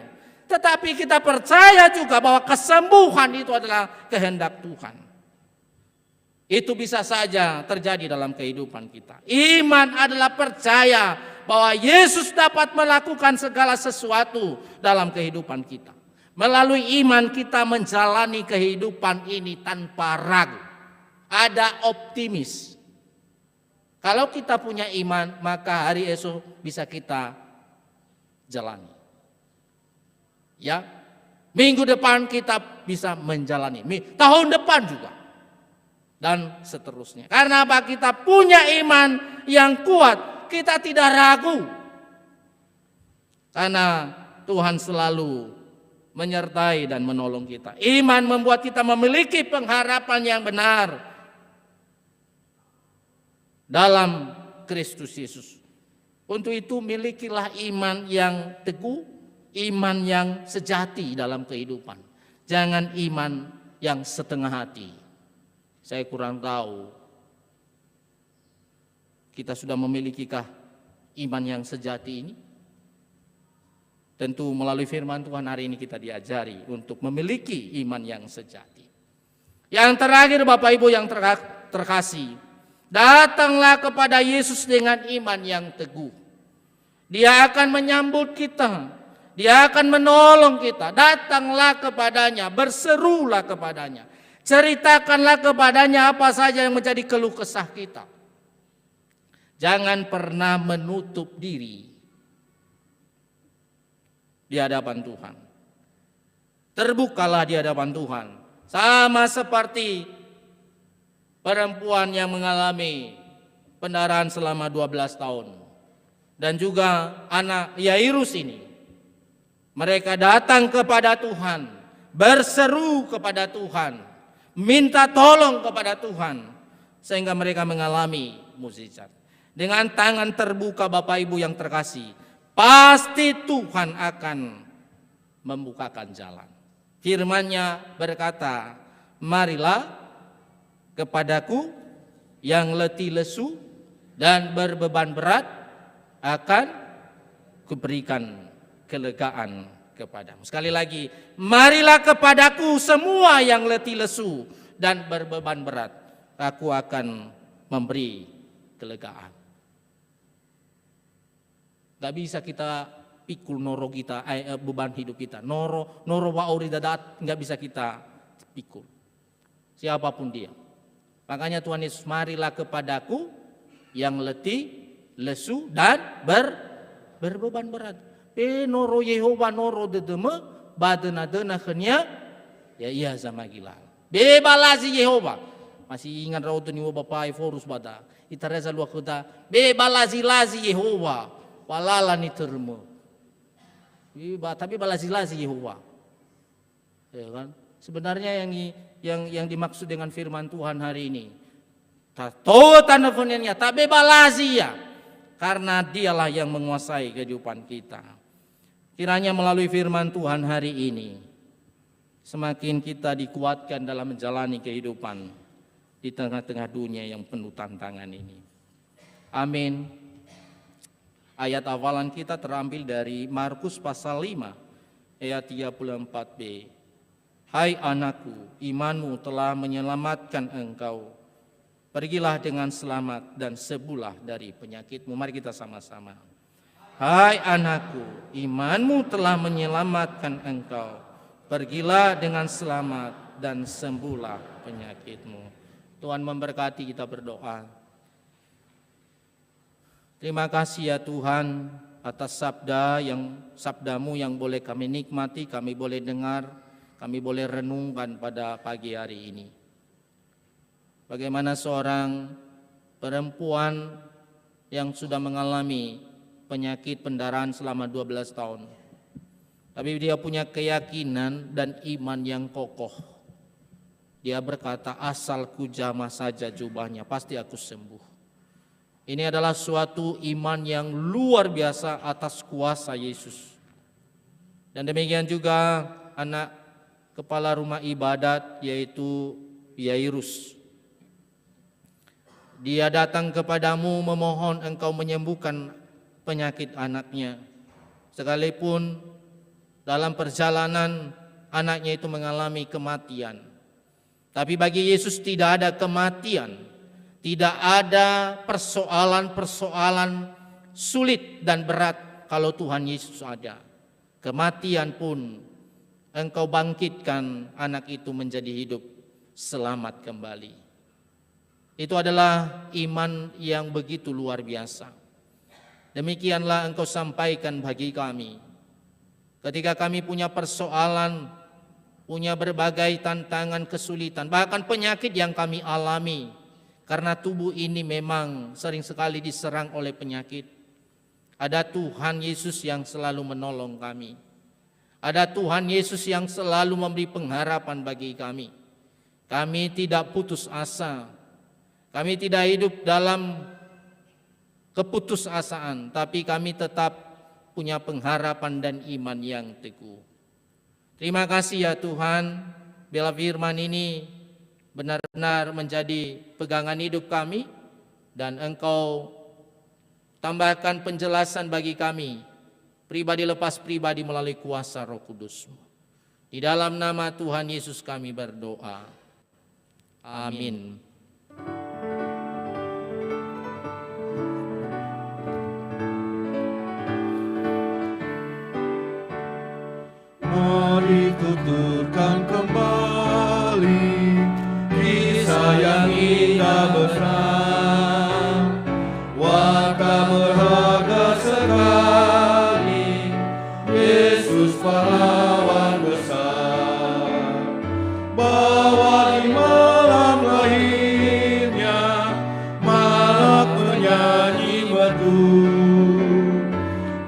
tetapi kita percaya juga bahwa kesembuhan itu adalah kehendak Tuhan. Itu bisa saja terjadi dalam kehidupan kita. Iman adalah percaya bahwa Yesus dapat melakukan segala sesuatu dalam kehidupan kita. Melalui iman kita menjalani kehidupan ini tanpa ragu. Ada optimis. Kalau kita punya iman, maka hari esok bisa kita jalani. Ya, minggu depan kita bisa menjalani. Tahun depan juga. Dan seterusnya. Karena apa? Kita punya iman yang kuat. Kita tidak ragu. Karena Tuhan selalu menyertai dan menolong kita. Iman membuat kita memiliki pengharapan yang benar dalam Kristus Yesus. Untuk itu milikilah iman yang teguh, iman yang sejati dalam kehidupan. Jangan iman yang setengah hati. Saya kurang tahu kita sudah memilikikah iman yang sejati ini. Tentu melalui firman Tuhan hari ini kita diajari untuk memiliki iman yang sejati. Yang terakhir Bapak Ibu yang terkasih, datanglah kepada Yesus dengan iman yang teguh. Dia akan menyambut kita, Dia akan menolong kita. Datanglah kepadanya, berserulah kepadanya. Ceritakanlah kepadanya apa saja yang menjadi keluh kesah kita. Jangan pernah menutup diri di hadapan Tuhan. Terbukalah di hadapan Tuhan. Sama seperti perempuan yang mengalami pendarahan selama 12 tahun. Dan juga anak Yairus ini. Mereka datang kepada Tuhan. Berseru kepada Tuhan. Minta tolong kepada Tuhan. Sehingga mereka mengalami mukjizat. Dengan tangan terbuka Bapak Ibu yang terkasih. Pasti Tuhan akan membukakan jalan. Firman-Nya berkata, marilah kepadaku yang letih lesu dan berbeban berat, akan kuberikan kelegaan kepadamu. Sekali lagi, marilah kepadaku semua yang letih lesu dan berbeban berat, aku akan memberi kelegaan. Gak bisa kita pikul noro kita, beban hidup kita. Noro wauri dadat, gak bisa kita pikul. Siapapun dia. Makanya Tuhan Yesus, marilah kepadaku yang letih, lesu dan berbeban berat. Noro Yehova noro dedeme, badena-dena kenya, ya iya sama gila. Bebalazi Yehova. Masih ingat rautu ni Bapak Forus bada. Itareza luak kita, bebalazi-lazi Yehova. Walala ni termo. Tapi balasi-lasi Yehova. Ya kan? Sebenarnya yang dimaksud dengan firman Tuhan hari ini, tahu tanda funennya, tapi balasi ya, karena dialah yang menguasai kehidupan kita. Kiranya melalui firman Tuhan hari ini, semakin kita dikuatkan dalam menjalani kehidupan di tengah-tengah dunia yang penuh tantangan ini. Amin. Ayat awalan kita terambil dari Markus pasal 5 ayat 34b. Hai anakku, imanmu telah menyelamatkan engkau. Pergilah dengan selamat dan sembuhlah dari penyakitmu. Mari kita sama-sama. Hai anakku, imanmu telah menyelamatkan engkau. Pergilah dengan selamat dan sembuhlah penyakitmu. Tuhan memberkati, kita berdoa. Terima kasih ya Tuhan atas sabdamu yang boleh kami nikmati, kami boleh dengar, kami boleh renungkan pada pagi hari ini. Bagaimana seorang perempuan yang sudah mengalami penyakit pendarahan selama 12 tahun. Tapi dia punya keyakinan dan iman yang kokoh. Dia berkata, asal ku jamah saja jubahnya, pasti aku sembuh. Ini adalah suatu iman yang luar biasa atas kuasa Yesus. Dan demikian juga anak kepala rumah ibadat yaitu Yairus. Dia datang kepadamu memohon engkau menyembuhkan penyakit anaknya. Sekalipun dalam perjalanan anaknya itu mengalami kematian. Tapi bagi Yesus tidak ada kematian. Tidak ada persoalan-persoalan sulit dan berat kalau Tuhan Yesus ada. Kematian pun engkau bangkitkan anak itu menjadi hidup selamat kembali. Itu adalah iman yang begitu luar biasa. Demikianlah engkau sampaikan bagi kami. Ketika kami punya persoalan, punya berbagai tantangan, kesulitan, bahkan penyakit yang kami alami. Karena tubuh ini memang sering sekali diserang oleh penyakit. Ada Tuhan Yesus yang selalu menolong kami. Ada Tuhan Yesus yang selalu memberi pengharapan bagi kami. Kami tidak putus asa. Kami tidak hidup dalam keputusasaan, tapi kami tetap punya pengharapan dan iman yang teguh. Terima kasih ya Tuhan, bila firman ini benar-benar menjadi pegangan hidup kami, dan engkau tambahkan penjelasan bagi kami, pribadi lepas pribadi melalui kuasa Roh Kudus-Mu. Di dalam nama Tuhan Yesus kami berdoa. Amin. Mari tuturkan kembali kisah yang indah besar, warta berharga sekali, Yesus pahlawan besar. Bahwa di malam lahirnya, malak menyanyi merdu,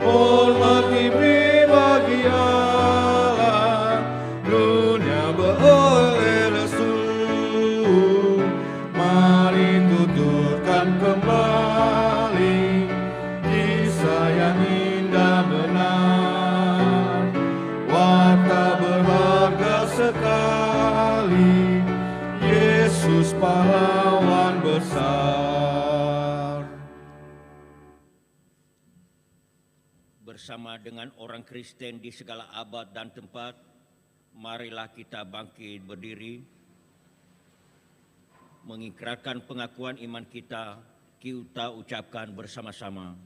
hormat diberi bagi Allah, dunia beroleh restu. Mari tuturkan kembali kisah yang indah benar, warta berharga sekali, Yesus pahlawan besar. Bersama dengan orang Kristen di segala abad dan tempat, marilah kita bangkit berdiri, mengikrarkan pengakuan iman kita ucapkan bersama-sama.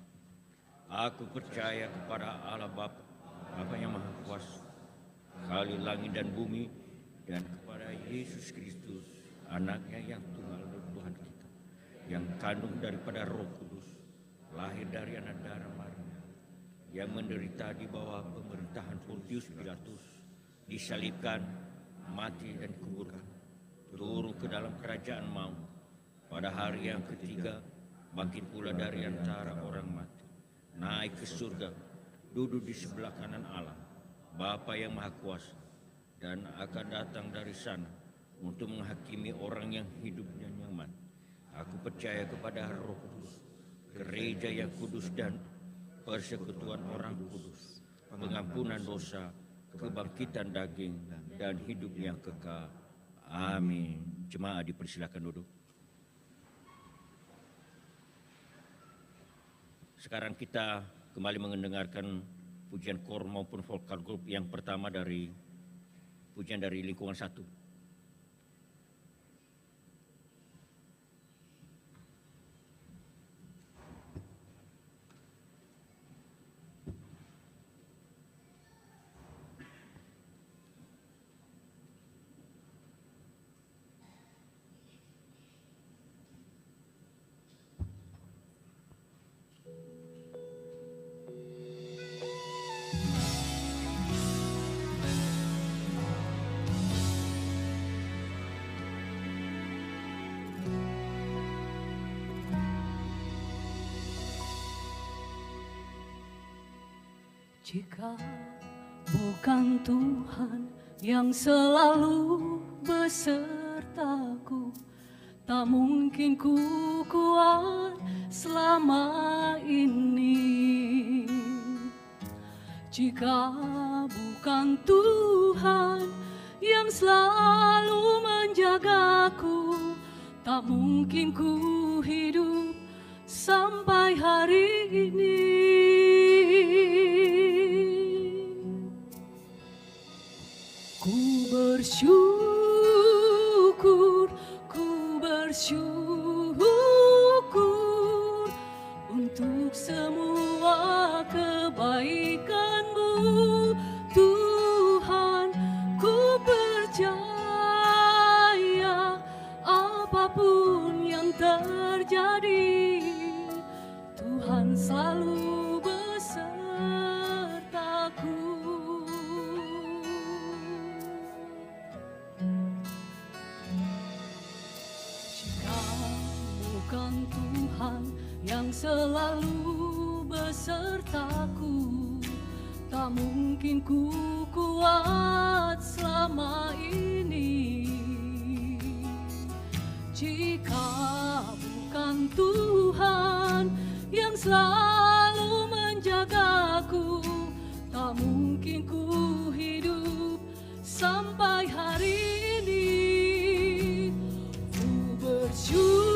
Aku percaya kepada Allah Bapa yang Maha Kuasa, Khalik langit dan bumi, dan kepada Yesus Kristus, anaknya yang tunggal Tuhan kita, yang kandung daripada Roh Kudus, lahir dari anak darah Maria, yang menderita di bawah pemerintahan Pontius Pilatus, disalibkan, mati dan dikuburkan, turun ke dalam kerajaan maut, pada hari yang ketiga bangkit pula dari antara orang mati, naik ke surga, duduk di sebelah kanan Allah, Bapa yang Maha Kuasa, dan akan datang dari sana untuk menghakimi orang yang hidup dan yang mati. Aku percaya kepada Roh Kudus, gereja yang kudus dan persekutuan orang kudus, pengampunan dosa, kebangkitan daging, dan hidup yang kekal. Amin. Jemaat dipersilakan duduk. Sekarang kita kembali mendengarkan pujian kor maupun vokal grup yang pertama dari pujian dari lingkungan 1. Jika bukan Tuhan yang selalu besertaku, tak mungkin ku kuat selama ini. Jika bukan Tuhan yang selalu menjagaku, tak mungkin ku hidup sampai hari ini. Ku bersyukur untuk semua kebaikan-Mu, Tuhan. Ku percaya apapun yang terjadi, Tuhan selalu besertaku. Bukan Tuhan yang selalu besertaku, tak mungkin ku kuat selama ini. Jika bukan Tuhan yang selalu menjagaku, tak mungkin ku hidup sampai hari ini. Ku bersyukur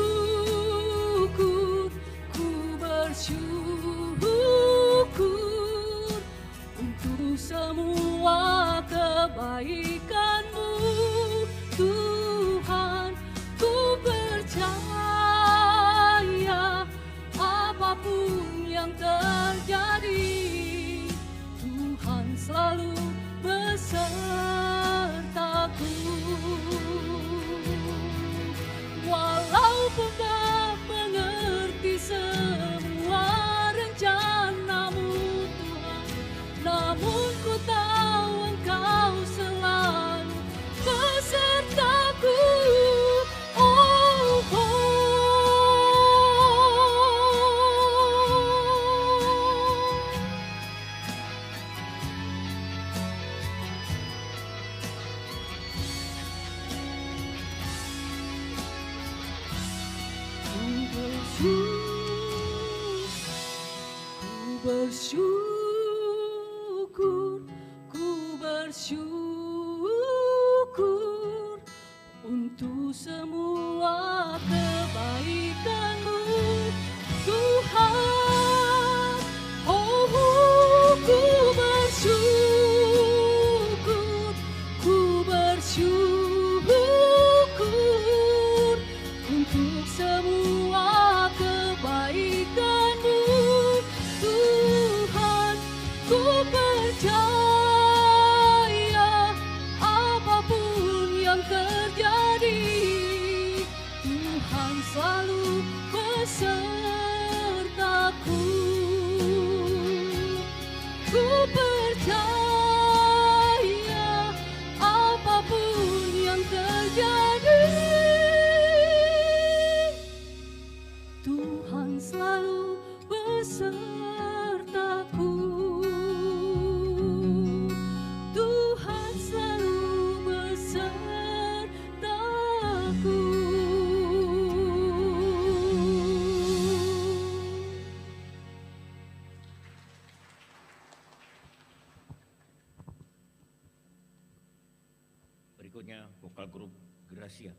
untuk semua kebaikan-Mu, Tuhan. Ku percaya apapun yang terjadi, Tuhan selalu besertaku. Walaupun tak mengerti semua rencana-Mu, Tuhan, namun ku tahu Engkau selalu besertaku. Oh, oh. Ku bersyukur untuk semua kebaikan-Mu, Tuhan. Oh, ku bersyukur untuk semua kebaikan-Mu, Tuhan. Ku percaya apapun yang terjadi, Tuhan selalu besertaku. Ku percaya apapun yang terjadi, Tuhan selalu besertaku. Gracia.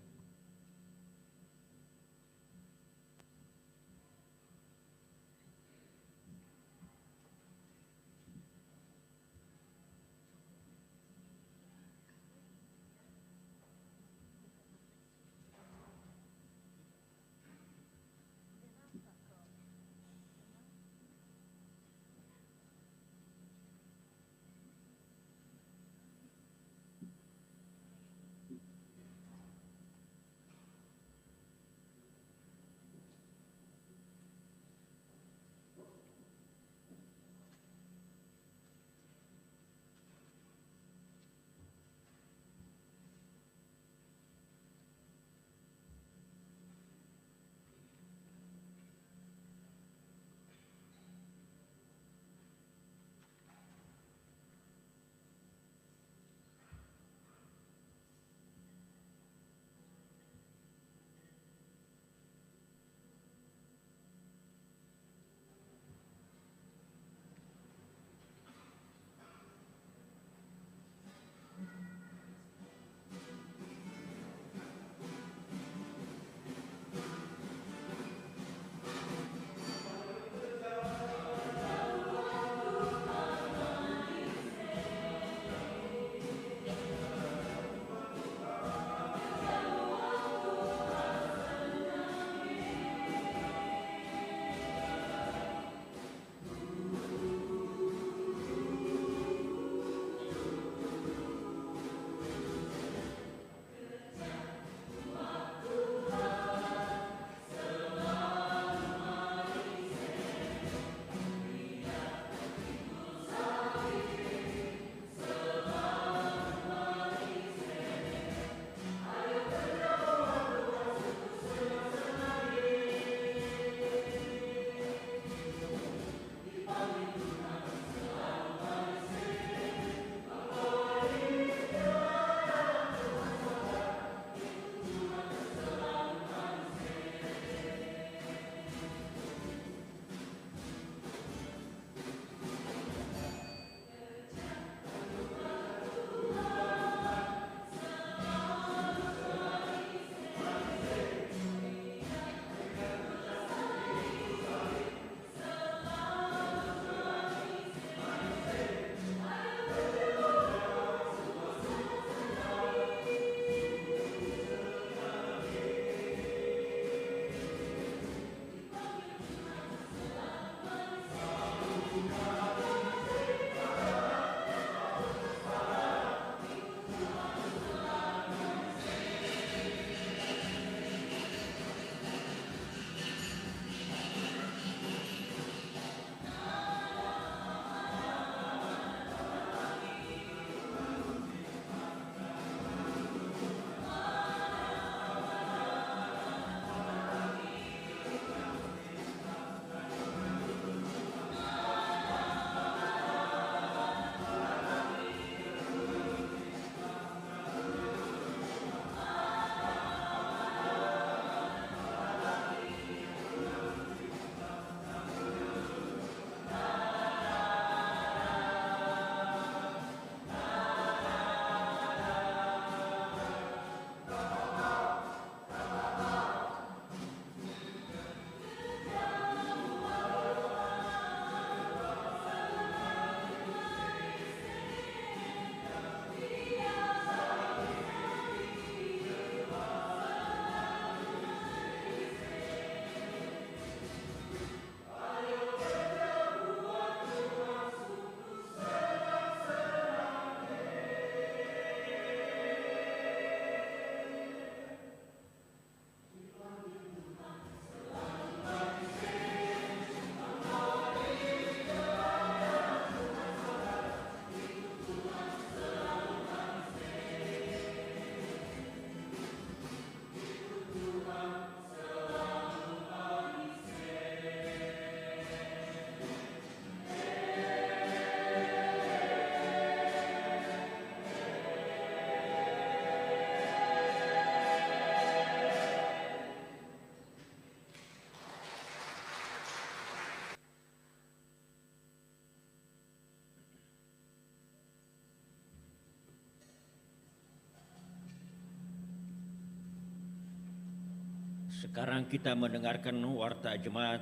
Sekarang kita mendengarkan warta jemaat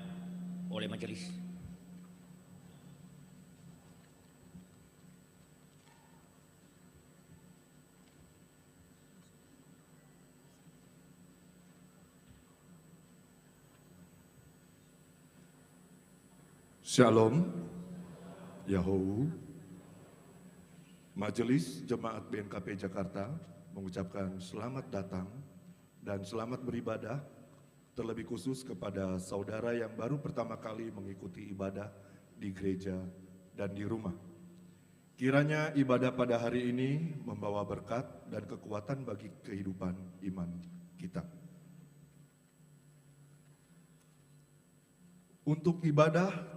oleh majelis. Shalom, Yahoo. Majelis Jemaat BNKP Jakarta mengucapkan selamat datang dan selamat beribadah, terlebih khusus kepada saudara yang baru pertama kali mengikuti ibadah di gereja dan di rumah. Kiranya ibadah pada hari ini membawa berkat dan kekuatan bagi kehidupan iman kita. Untuk ibadah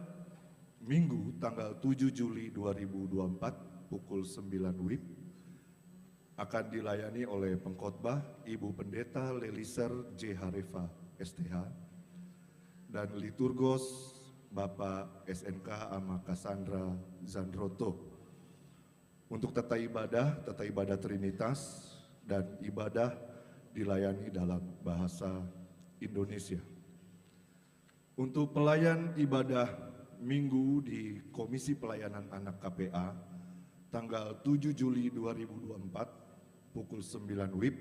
Minggu tanggal 7 Juli 2024 pukul 9 WIB akan dilayani oleh pengkhotbah Ibu Pendeta Leliser J. Harefa, STH, dan liturgos Bapak SNK Ama Cassandra Zandroto. Untuk tata ibadah Trinitas dan ibadah dilayani dalam bahasa Indonesia. Untuk pelayan ibadah Minggu di Komisi Pelayanan Anak KPA tanggal 7 Juli 2024 pukul 9 WIB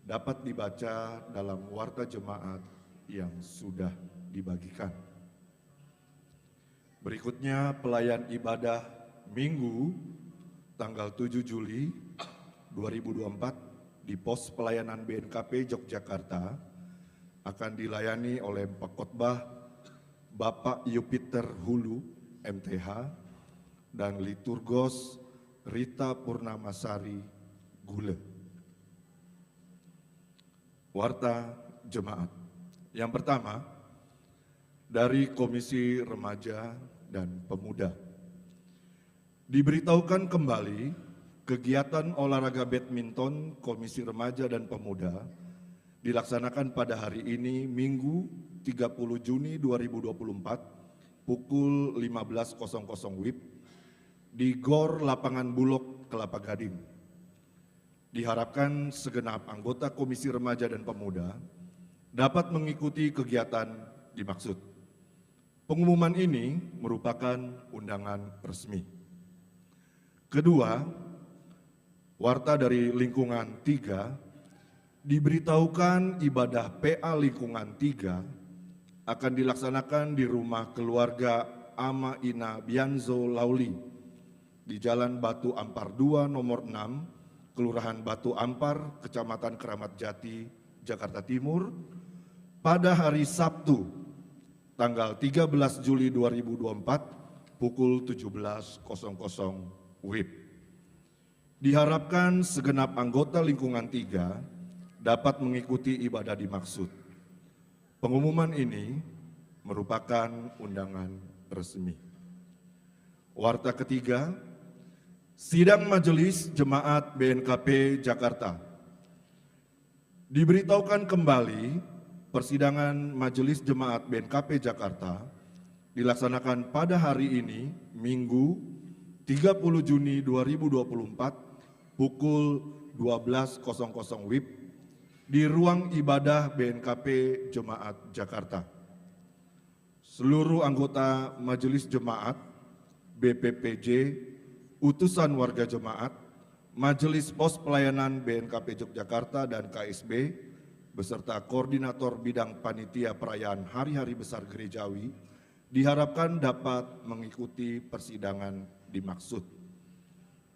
dapat dibaca dalam warta jemaat yang sudah dibagikan. Berikutnya pelayan ibadah Minggu tanggal 7 Juli 2024 di pos pelayanan BNKP Yogyakarta akan dilayani oleh pengkhotbah Bapak Yupiter Hulu, MTH, dan liturgos Rita Purnamasari Gule. Warta Jemaat. Yang pertama, dari Komisi Remaja dan Pemuda. Diberitahukan kembali kegiatan olahraga badminton Komisi Remaja dan Pemuda dilaksanakan pada hari ini Minggu 30 Juni 2024 pukul 15.00 WIB di GOR Lapangan Bulog, Kelapa Gading. Diharapkan segenap anggota Komisi Remaja dan Pemuda dapat mengikuti kegiatan dimaksud. Pengumuman ini merupakan undangan resmi. Kedua, warta dari lingkungan 3, diberitahukan ibadah PA lingkungan 3 akan dilaksanakan di rumah keluarga Ama Ina Bianzo Lauli di Jalan Batu Ampar 2 nomor 6, Kelurahan Batu Ampar, Kecamatan Keramat Jati, Jakarta Timur, pada hari Sabtu, tanggal 13 Juli 2024, pukul 17.00 WIB. Diharapkan segenap anggota lingkungan 3 dapat mengikuti ibadah dimaksud. Pengumuman ini merupakan undangan resmi. Warta ketiga, Sidang Majelis Jemaat BNKP Jakarta. Diberitahukan kembali persidangan Majelis Jemaat BNKP Jakarta dilaksanakan pada hari ini, Minggu 30 Juni 2024 pukul 12.00 WIB di ruang ibadah BNKP Jemaat Jakarta. Seluruh anggota Majelis Jemaat, BPPJ, utusan warga jemaat, Majelis Pos Pelayanan BNKP Yogyakarta dan KSB, beserta koordinator bidang panitia perayaan Hari-Hari Besar Gerejawi, diharapkan dapat mengikuti persidangan dimaksud.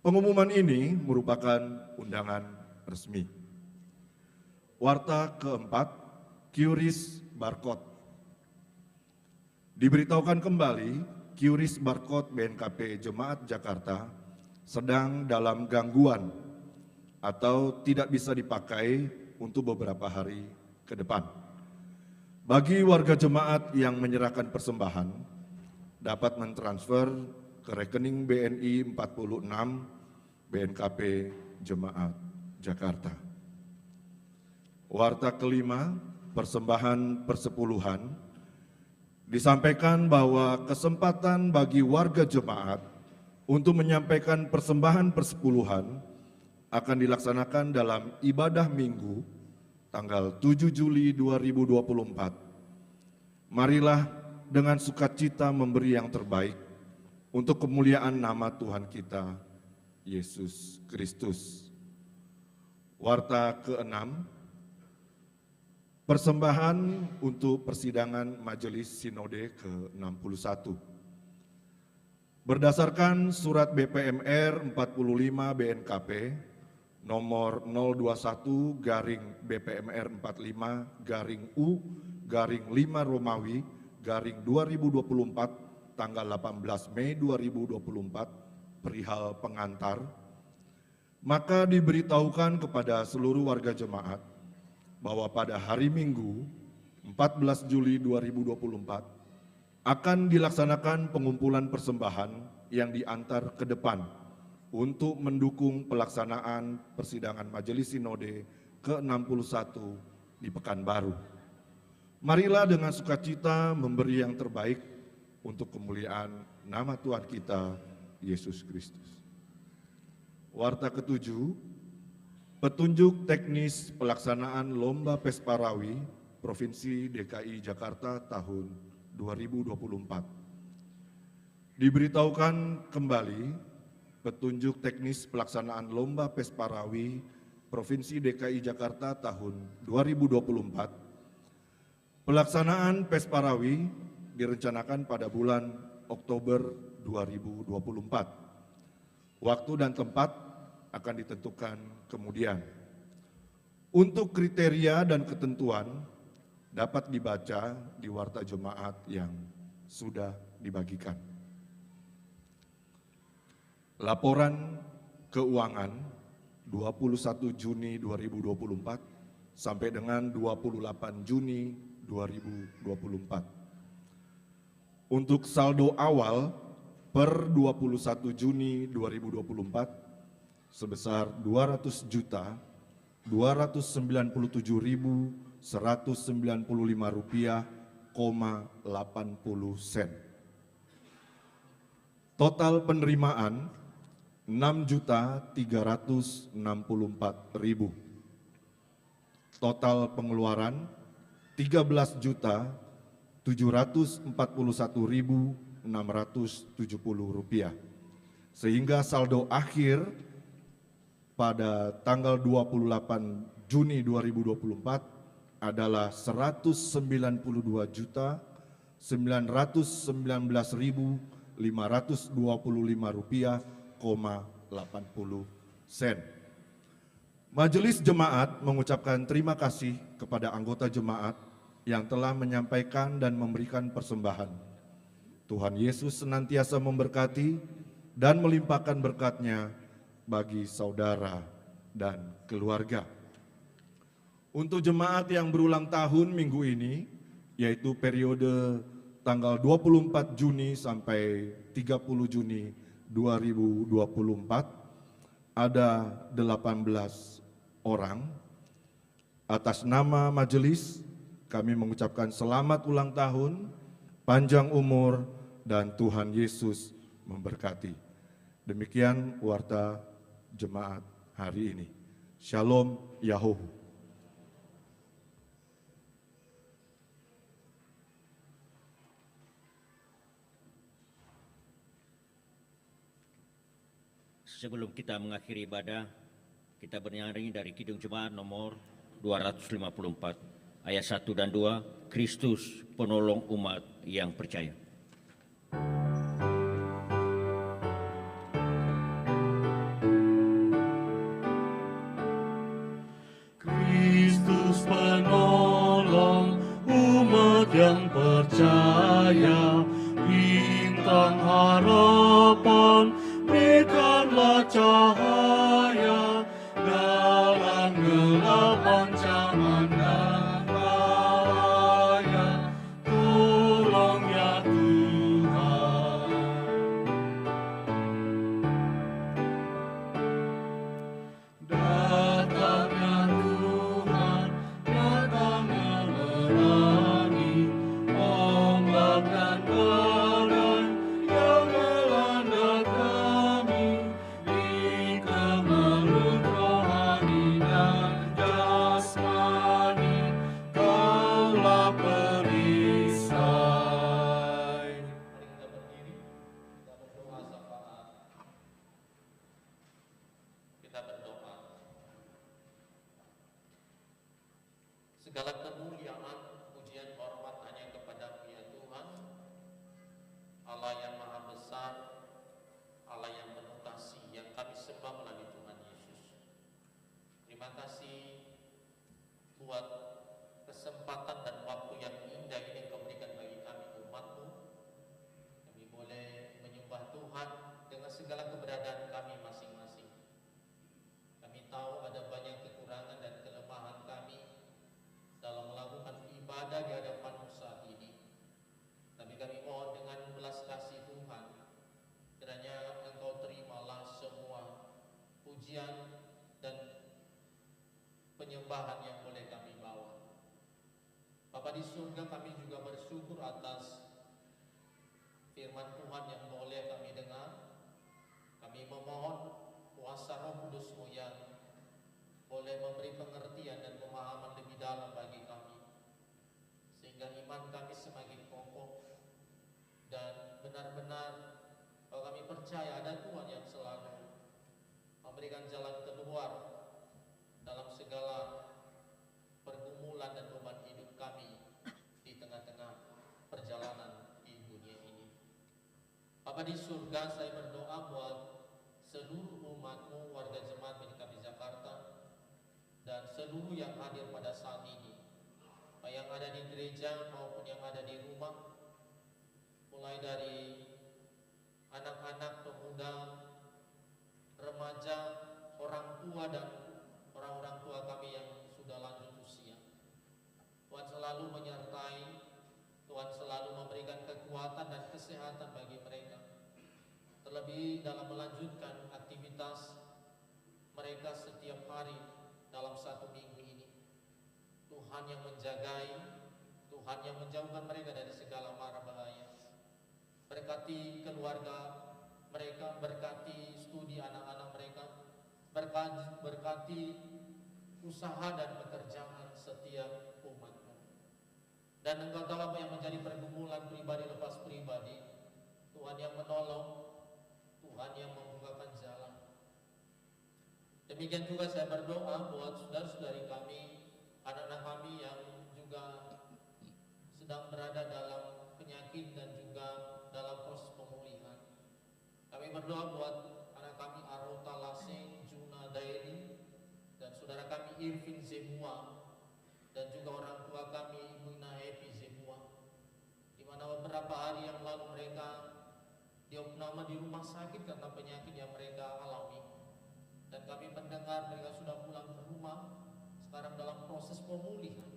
Pengumuman ini merupakan undangan resmi. Warta keempat, QRIS Barcode. Diberitahukan kembali, QRIS Barcode BNKP Jemaat Jakarta sedang dalam gangguan atau tidak bisa dipakai untuk beberapa hari ke depan. Bagi warga jemaat yang menyerahkan persembahan, dapat mentransfer ke rekening BNI 46 BNKP Jemaat Jakarta. Warta kelima, persembahan persepuluhan, disampaikan bahwa kesempatan bagi warga jemaat untuk menyampaikan persembahan persepuluhan akan dilaksanakan dalam ibadah Minggu tanggal 7 Juli 2024. Marilah dengan sukacita memberi yang terbaik untuk kemuliaan nama Tuhan kita, Yesus Kristus. Warta ke-6, persembahan untuk persidangan Majelis Sinode ke-61. Berdasarkan surat BPMR 45 BNKP nomor 021/BPMR 45/U/5 Romawi /2024 tanggal 18 Mei 2024 perihal pengantar, maka diberitahukan kepada seluruh warga jemaat bahwa pada hari Minggu 14 Juli 2024 akan dilaksanakan pengumpulan persembahan yang diantar ke depan untuk mendukung pelaksanaan persidangan Majelis Sinode ke-61 di Pekanbaru. Marilah dengan sukacita memberi yang terbaik untuk kemuliaan nama Tuhan kita, Yesus Kristus. Warta ke-7, petunjuk teknis pelaksanaan Lomba Pesparawi Provinsi DKI Jakarta tahun 2024. Diberitahukan kembali petunjuk teknis pelaksanaan Lomba Pesparawi Provinsi DKI Jakarta tahun 2024. Pelaksanaan Pesparawi direncanakan pada bulan Oktober 2024. Waktu dan tempat akan ditentukan kemudian. Untuk kriteria dan ketentuan dapat dibaca di warta jemaat yang sudah dibagikan. Laporan keuangan 21 Juni 2024 sampai dengan 28 Juni 2024. Untuk saldo awal per 21 Juni 2024 sebesar 200.297.195 rupiah, 80 sen. Total penerimaan 6.364.000. Total pengeluaran 13.741.670 rupiah. Sehingga saldo akhir pada tanggal 28 Juni 2024 adalah 199.919.525 rupiah, 80 sen. Majelis Jemaat mengucapkan terima kasih kepada anggota jemaat yang telah menyampaikan dan memberikan persembahan. Tuhan Yesus senantiasa memberkati dan melimpahkan berkat-Nya bagi saudara dan keluarga. Untuk jemaat yang berulang tahun minggu ini, yaitu periode tanggal 24 Juni sampai 30 Juni 2024, ada 18 orang. Atas nama majelis, kami mengucapkan selamat ulang tahun, panjang umur, dan Tuhan Yesus memberkati. Demikian warta jemaat hari ini. Shalom Yahuhu. Sebelum kita mengakhiri ibadah, kita bernyanyi dari Kidung Jemaat nomor 254, ayat 1 dan 2, Kristus penolong umat yang percaya. Kristus penolong umat yang percaya, bintang harapan, berikanlah cahaya dalam gelap ancaman dan bahaya. Tolong ya Tuhan. Segala kemuliaan, pujian, hormat hanya kepada-Mu ya Tuhan, Allah yang maha besar, Allah yang penuh kasih, yang kami sembah melalui Tuhan Yesus. Terima kasih buat kesempatan dan waktu yang indah ini yang Kau berikan bagi kami umat-Mu. Kami boleh menyembah Tuhan dengan segala keberadaan kami masing-masing. Kami tahu ada banyak kekurangan dan kelemahan kami dalam melakukan ibadah di hadapan-Mu saat ini. Tapi kami mohon dengan belas kasih Tuhan, kiranya Engkau terimalah semua pujian dan penyembahan yang boleh kami bawa. Bapa di surga, kami juga bersyukur atas firman Tuhan yang boleh kami dengar. Kami memohon kuasa Roh Kudus-Mu yang boleh memberi pengertian dan pemahaman lebih dalam bagi kami, sehingga iman kami semakin kokoh dan benar-benar kalau kami percaya ada Tuhan yang selalu memberikan jalan keluar dalam segala pergumulan dan beban hidup kami di tengah-tengah perjalanan di dunia ini. Bapa di surga, saya berdoa buat seluruh umat-Mu, warga jemaat PKB Jakarta, dan seluruh yang hadir pada saat ini, baik yang ada di gereja maupun yang ada di rumah, mulai dari anak-anak, pemuda, remaja, orang tua, dan orang-orang tua kami yang sudah lanjut usia. Tuhan selalu menyertai, Tuhan selalu memberikan kekuatan dan kesehatan bagi mereka, terlebih dalam melanjutkan aktivitas mereka setiap hari dalam satu minggu ini. Tuhan yang menjagai, Tuhan yang menjauhkan mereka dari segala mara bahaya. Berkati keluarga mereka, berkati studi anak-anak mereka, berkati usaha dan pekerjaan setiap umat-Mu. Dan Engkau tahu apa yang menjadi pergumulan pribadi lepas pribadi. Tuhan yang menolong, Tuhan yang membukakan jalan. Demikian juga saya berdoa buat saudara-saudari kami, anak-anak kami yang juga sedang berada dalam penyakit dan juga dalam proses pemulihan. Kami berdoa buat anak kami Arota Laseng, Juna Dairi, dan saudara kami Irvin Zemua, dan juga orang tua kami Ibu Ina Happy Zemua, di mana beberapa hari yang lalu mereka diopname di rumah sakit karena penyakit yang mereka alami. Dan kami mendengar mereka sudah pulang ke rumah, sekarang dalam proses pemulihan.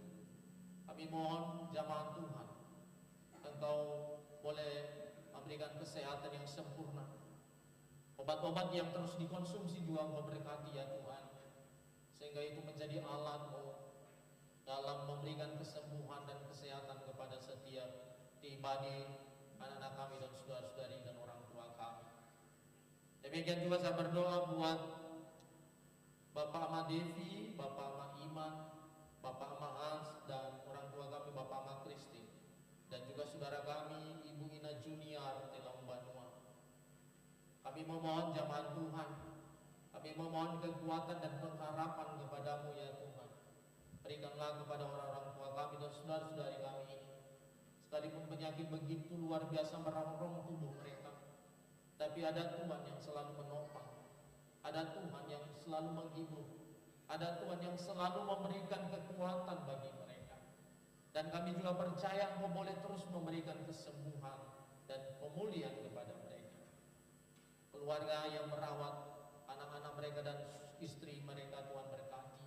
Kami mohon jamaah Tuhan, Engkau boleh memberikan kesehatan yang sempurna. Obat-obat yang terus dikonsumsi juga Engkau berkati ya Tuhan, sehingga itu menjadi alat-Mu dalam memberikan kesembuhan dan kesehatan kepada setiap pribadi, anak-anak kami dan saudara-saudari dan orang tua kami. Demikian juga saya berdoa buat Bapak Ahmad Devi, Bapak Ahmad Iman, Bapak Ahmad Hans, dan orang tua kami Bapak Ahmad Kristi, dan juga saudara kami Ibu Ina Junior Telang Banua. Kami memohon jamaah Tuhan, kami memohon kekuatan dan pengharapan kepada-Mu ya Tuhan. Berikanlah kepada orang-orang tua kami dan saudara-saudari kami ini, sekalipun penyakit begitu luar biasa merongrong tubuh mereka, tapi ada Tuhan yang selalu menopang, ada Tuhan yang selalu menghibur, ada Tuhan yang selalu memberikan kekuatan bagi mereka. Dan kami juga percaya Engkau boleh terus memberikan kesembuhan dan pemulihan kepada mereka. Keluarga yang merawat anak-anak mereka dan istri mereka, Tuhan berkati,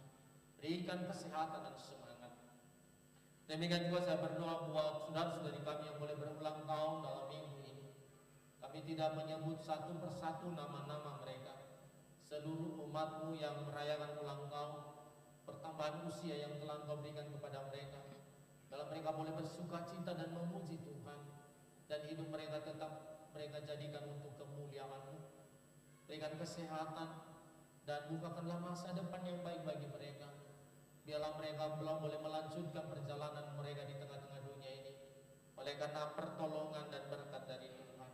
berikan kesehatan dan semangat. Demikian juga saya berdoa buat saudara-saudari kami yang boleh berulang tahun dalam minggu ini. Kami tidak menyebut satu persatu nama-nama mereka. Seluruh umat-Mu yang merayakan ulang tahun, pertambahan usia yang telah Engkau berikan kepada mereka, dalam mereka boleh bersuka cita dan memuji Tuhan, dan hidup mereka tetap mereka jadikan untuk kemuliaan-Mu. Berikan kesehatan dan bukakanlah masa depan yang baik bagi mereka. Biarlah mereka belum boleh melanjutkan perjalanan mereka di tengah-tengah dunia ini oleh karena pertolongan dan berkat dari Tuhan.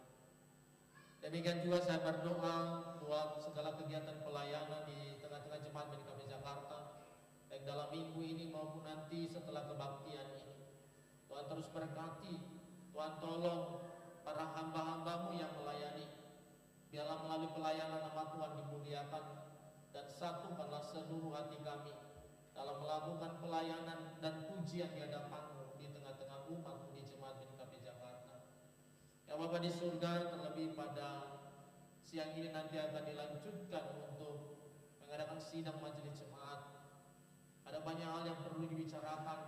Demikian juga saya berdoa buat segala kegiatan pelayanan di tengah-tengah jemaat PKB Jakarta, baik dalam minggu ini maupun nanti setelah setelah kebaktian ini. Tuhan terus berkati, Tuhan tolong para hamba-hambamu yang melayani. Biarlah melalui pelayanan nama Tuhan dimuliakan, dan satukanlah seluruh hati kami dalam melakukan pelayanan dan pujian di hadapan-Mu di tengah-tengah umat di Jemaat BKP Jakarta. Ya Bapa di surga, terlebih pada siang ini nanti akan dilanjutkan untuk mengadakan sidang majelis jemaat. Ada banyak hal yang perlu dibicarakan,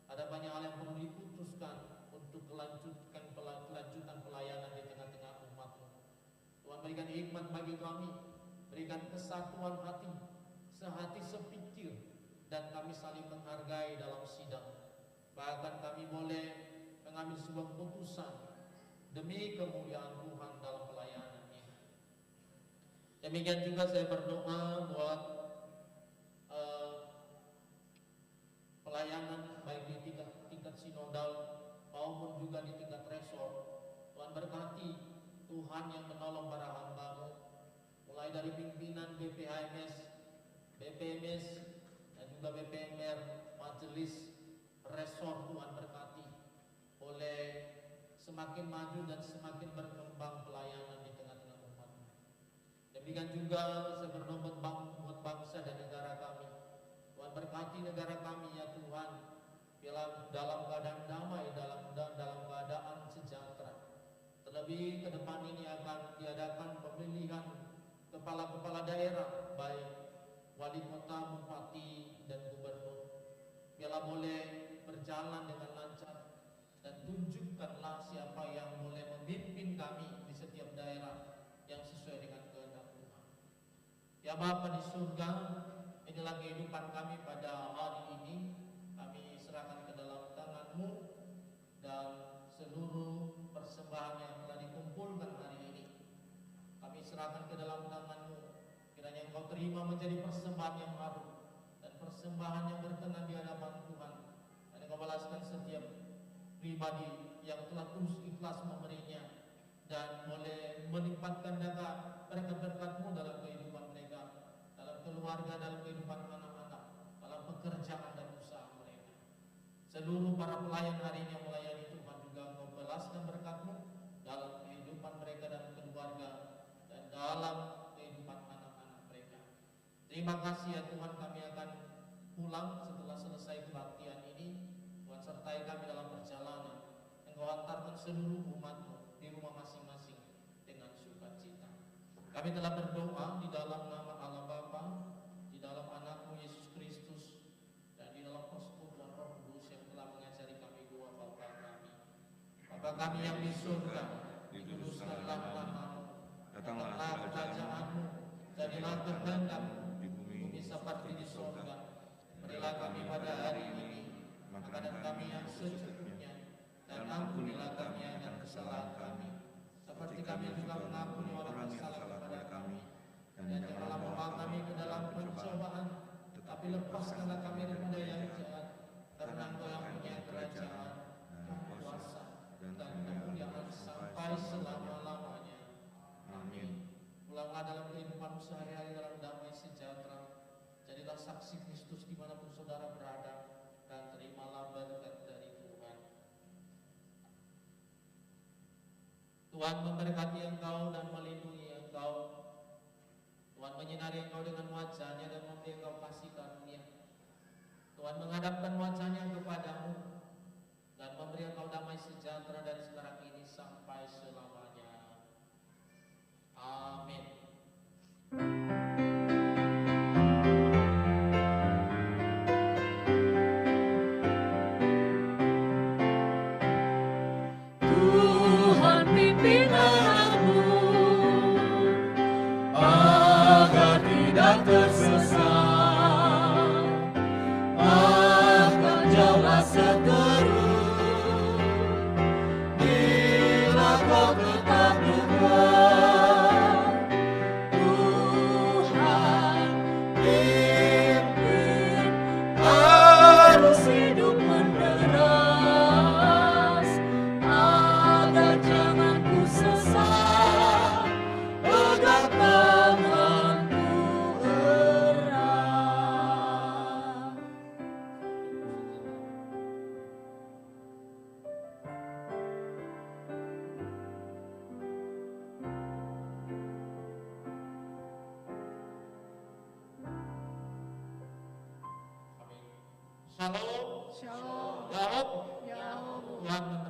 ada banyak hal yang perlu diputuskan untuk kelanjutan pelayanan di tengah-tengah umat-Mu. Tuhan berikan hikmat bagi kami, berikan kesatuan hati, sehati sepikir, dan kami saling menghargai dalam sidang. Bahkan kami boleh mengambil sebuah keputusan demi kemuliaan Tuhan dalam pelayanan ini. Demikian juga saya berdoa buat pelayanan baik di tingkat sinodal maupun juga di tingkat resor. Tuhan berkati, Tuhan yang menolong para hamba-Mu, mulai dari pimpinan BPHMS, BPMS, dan juga BPMR, majelis resor. Tuhan berkati, boleh semakin maju dan semakin berkembang pelayanan di tengah-tengah umat. Demikian juga saya berdoa buat bangsa dan negara kami. Tuhan berkati negara kami ya Tuhan, biarlah dalam keadaan damai, dalam keadaan sejahtera. Terlebih ke depan ini akan diadakan pemilihan kepala-kepala daerah, baik wali kota, bupati, dan gubernur. Biarlah boleh berjalan dengan lancar, dan tunjukkanlah siapa yang boleh memimpin kami di setiap daerah yang sesuai dengan kehendak Tuhan. Ya Bapa di surga, inilah kehidupan kami pada hari ini. Kami serahkan ke dalam tangan-Mu, dan seluruh persembahan yang telah dikumpulkan hari ini kami serahkan ke dalam tangan-Mu. Kiranya Engkau terima menjadi persembahan yang harum dan persembahan yang berkenan di hadapan Tuhan, dan Engkau balaskan setiap pribadi yang telah tulus ikhlas memberinya, dan boleh melipat gandakan berkat-berkat-Mu dalam kehidupan mereka, dalam keluarga, dalam kehidupan anak-anak, dalam pekerjaan dan usaha mereka. Seluruh para pelayan hari ini yang melayani Tuhan juga Engkau balaskan berkat-Mu dalam kehidupan mereka dan keluarga, dan dalam kehidupan anak-anak mereka. Terima kasih ya Tuhan, kami akan pulang setelah selesai kebaktian ini. Tuhan sertai kami dalam perjalanan. Engkau antarkan seluruh umat-Mu di rumah masing-masing dengan sukacita. Kami telah berdoa di dalam nama Allah Bapa, di dalam anak-Mu Yesus Kristus, dan di dalam persekutuan Roh Kudus yang telah mengajari kami doa Bapa kami. Bapa kami yang di surga, dikuduskanlah nama-Mu, datanglah kerajaan-Mu, jadilah kehendak-Mu di bumi seperti di surga. Berilah kami pada hari ini makanan kami yang secukupnya, dan ampunilah kami akan kesalahan kami, seperti kami juga mengampuni orang bersalah kepada kami. Dan janganlah membawa kami ke dalam pencobaan, tetapi lepaskanlah kami daripada yang jahat, karena Engkau yang punya kerajaan, kuasa, dan kemuliaan sampai selama-lamanya. Amin. Pulanglah dalam kehidupan sehari-hari dalam damai sejahtera. Jadilah saksi Kristus dimanapun saudara berada, dan terimalah berkat dari Tuhan. Tuhan memberkati engkau dan melindungi engkau. Tuhan menyinari engkau dengan wajah-Nya dan memberi engkau kasih karunia. Tuhan menghadapkan wajah-Nya kepadamu dan memberi engkau damai sejahtera dari sekarang ini sampai selamanya. Amin. Tuhan pimpin aku agar tidak tersesat, agar Shalom. Yahoo.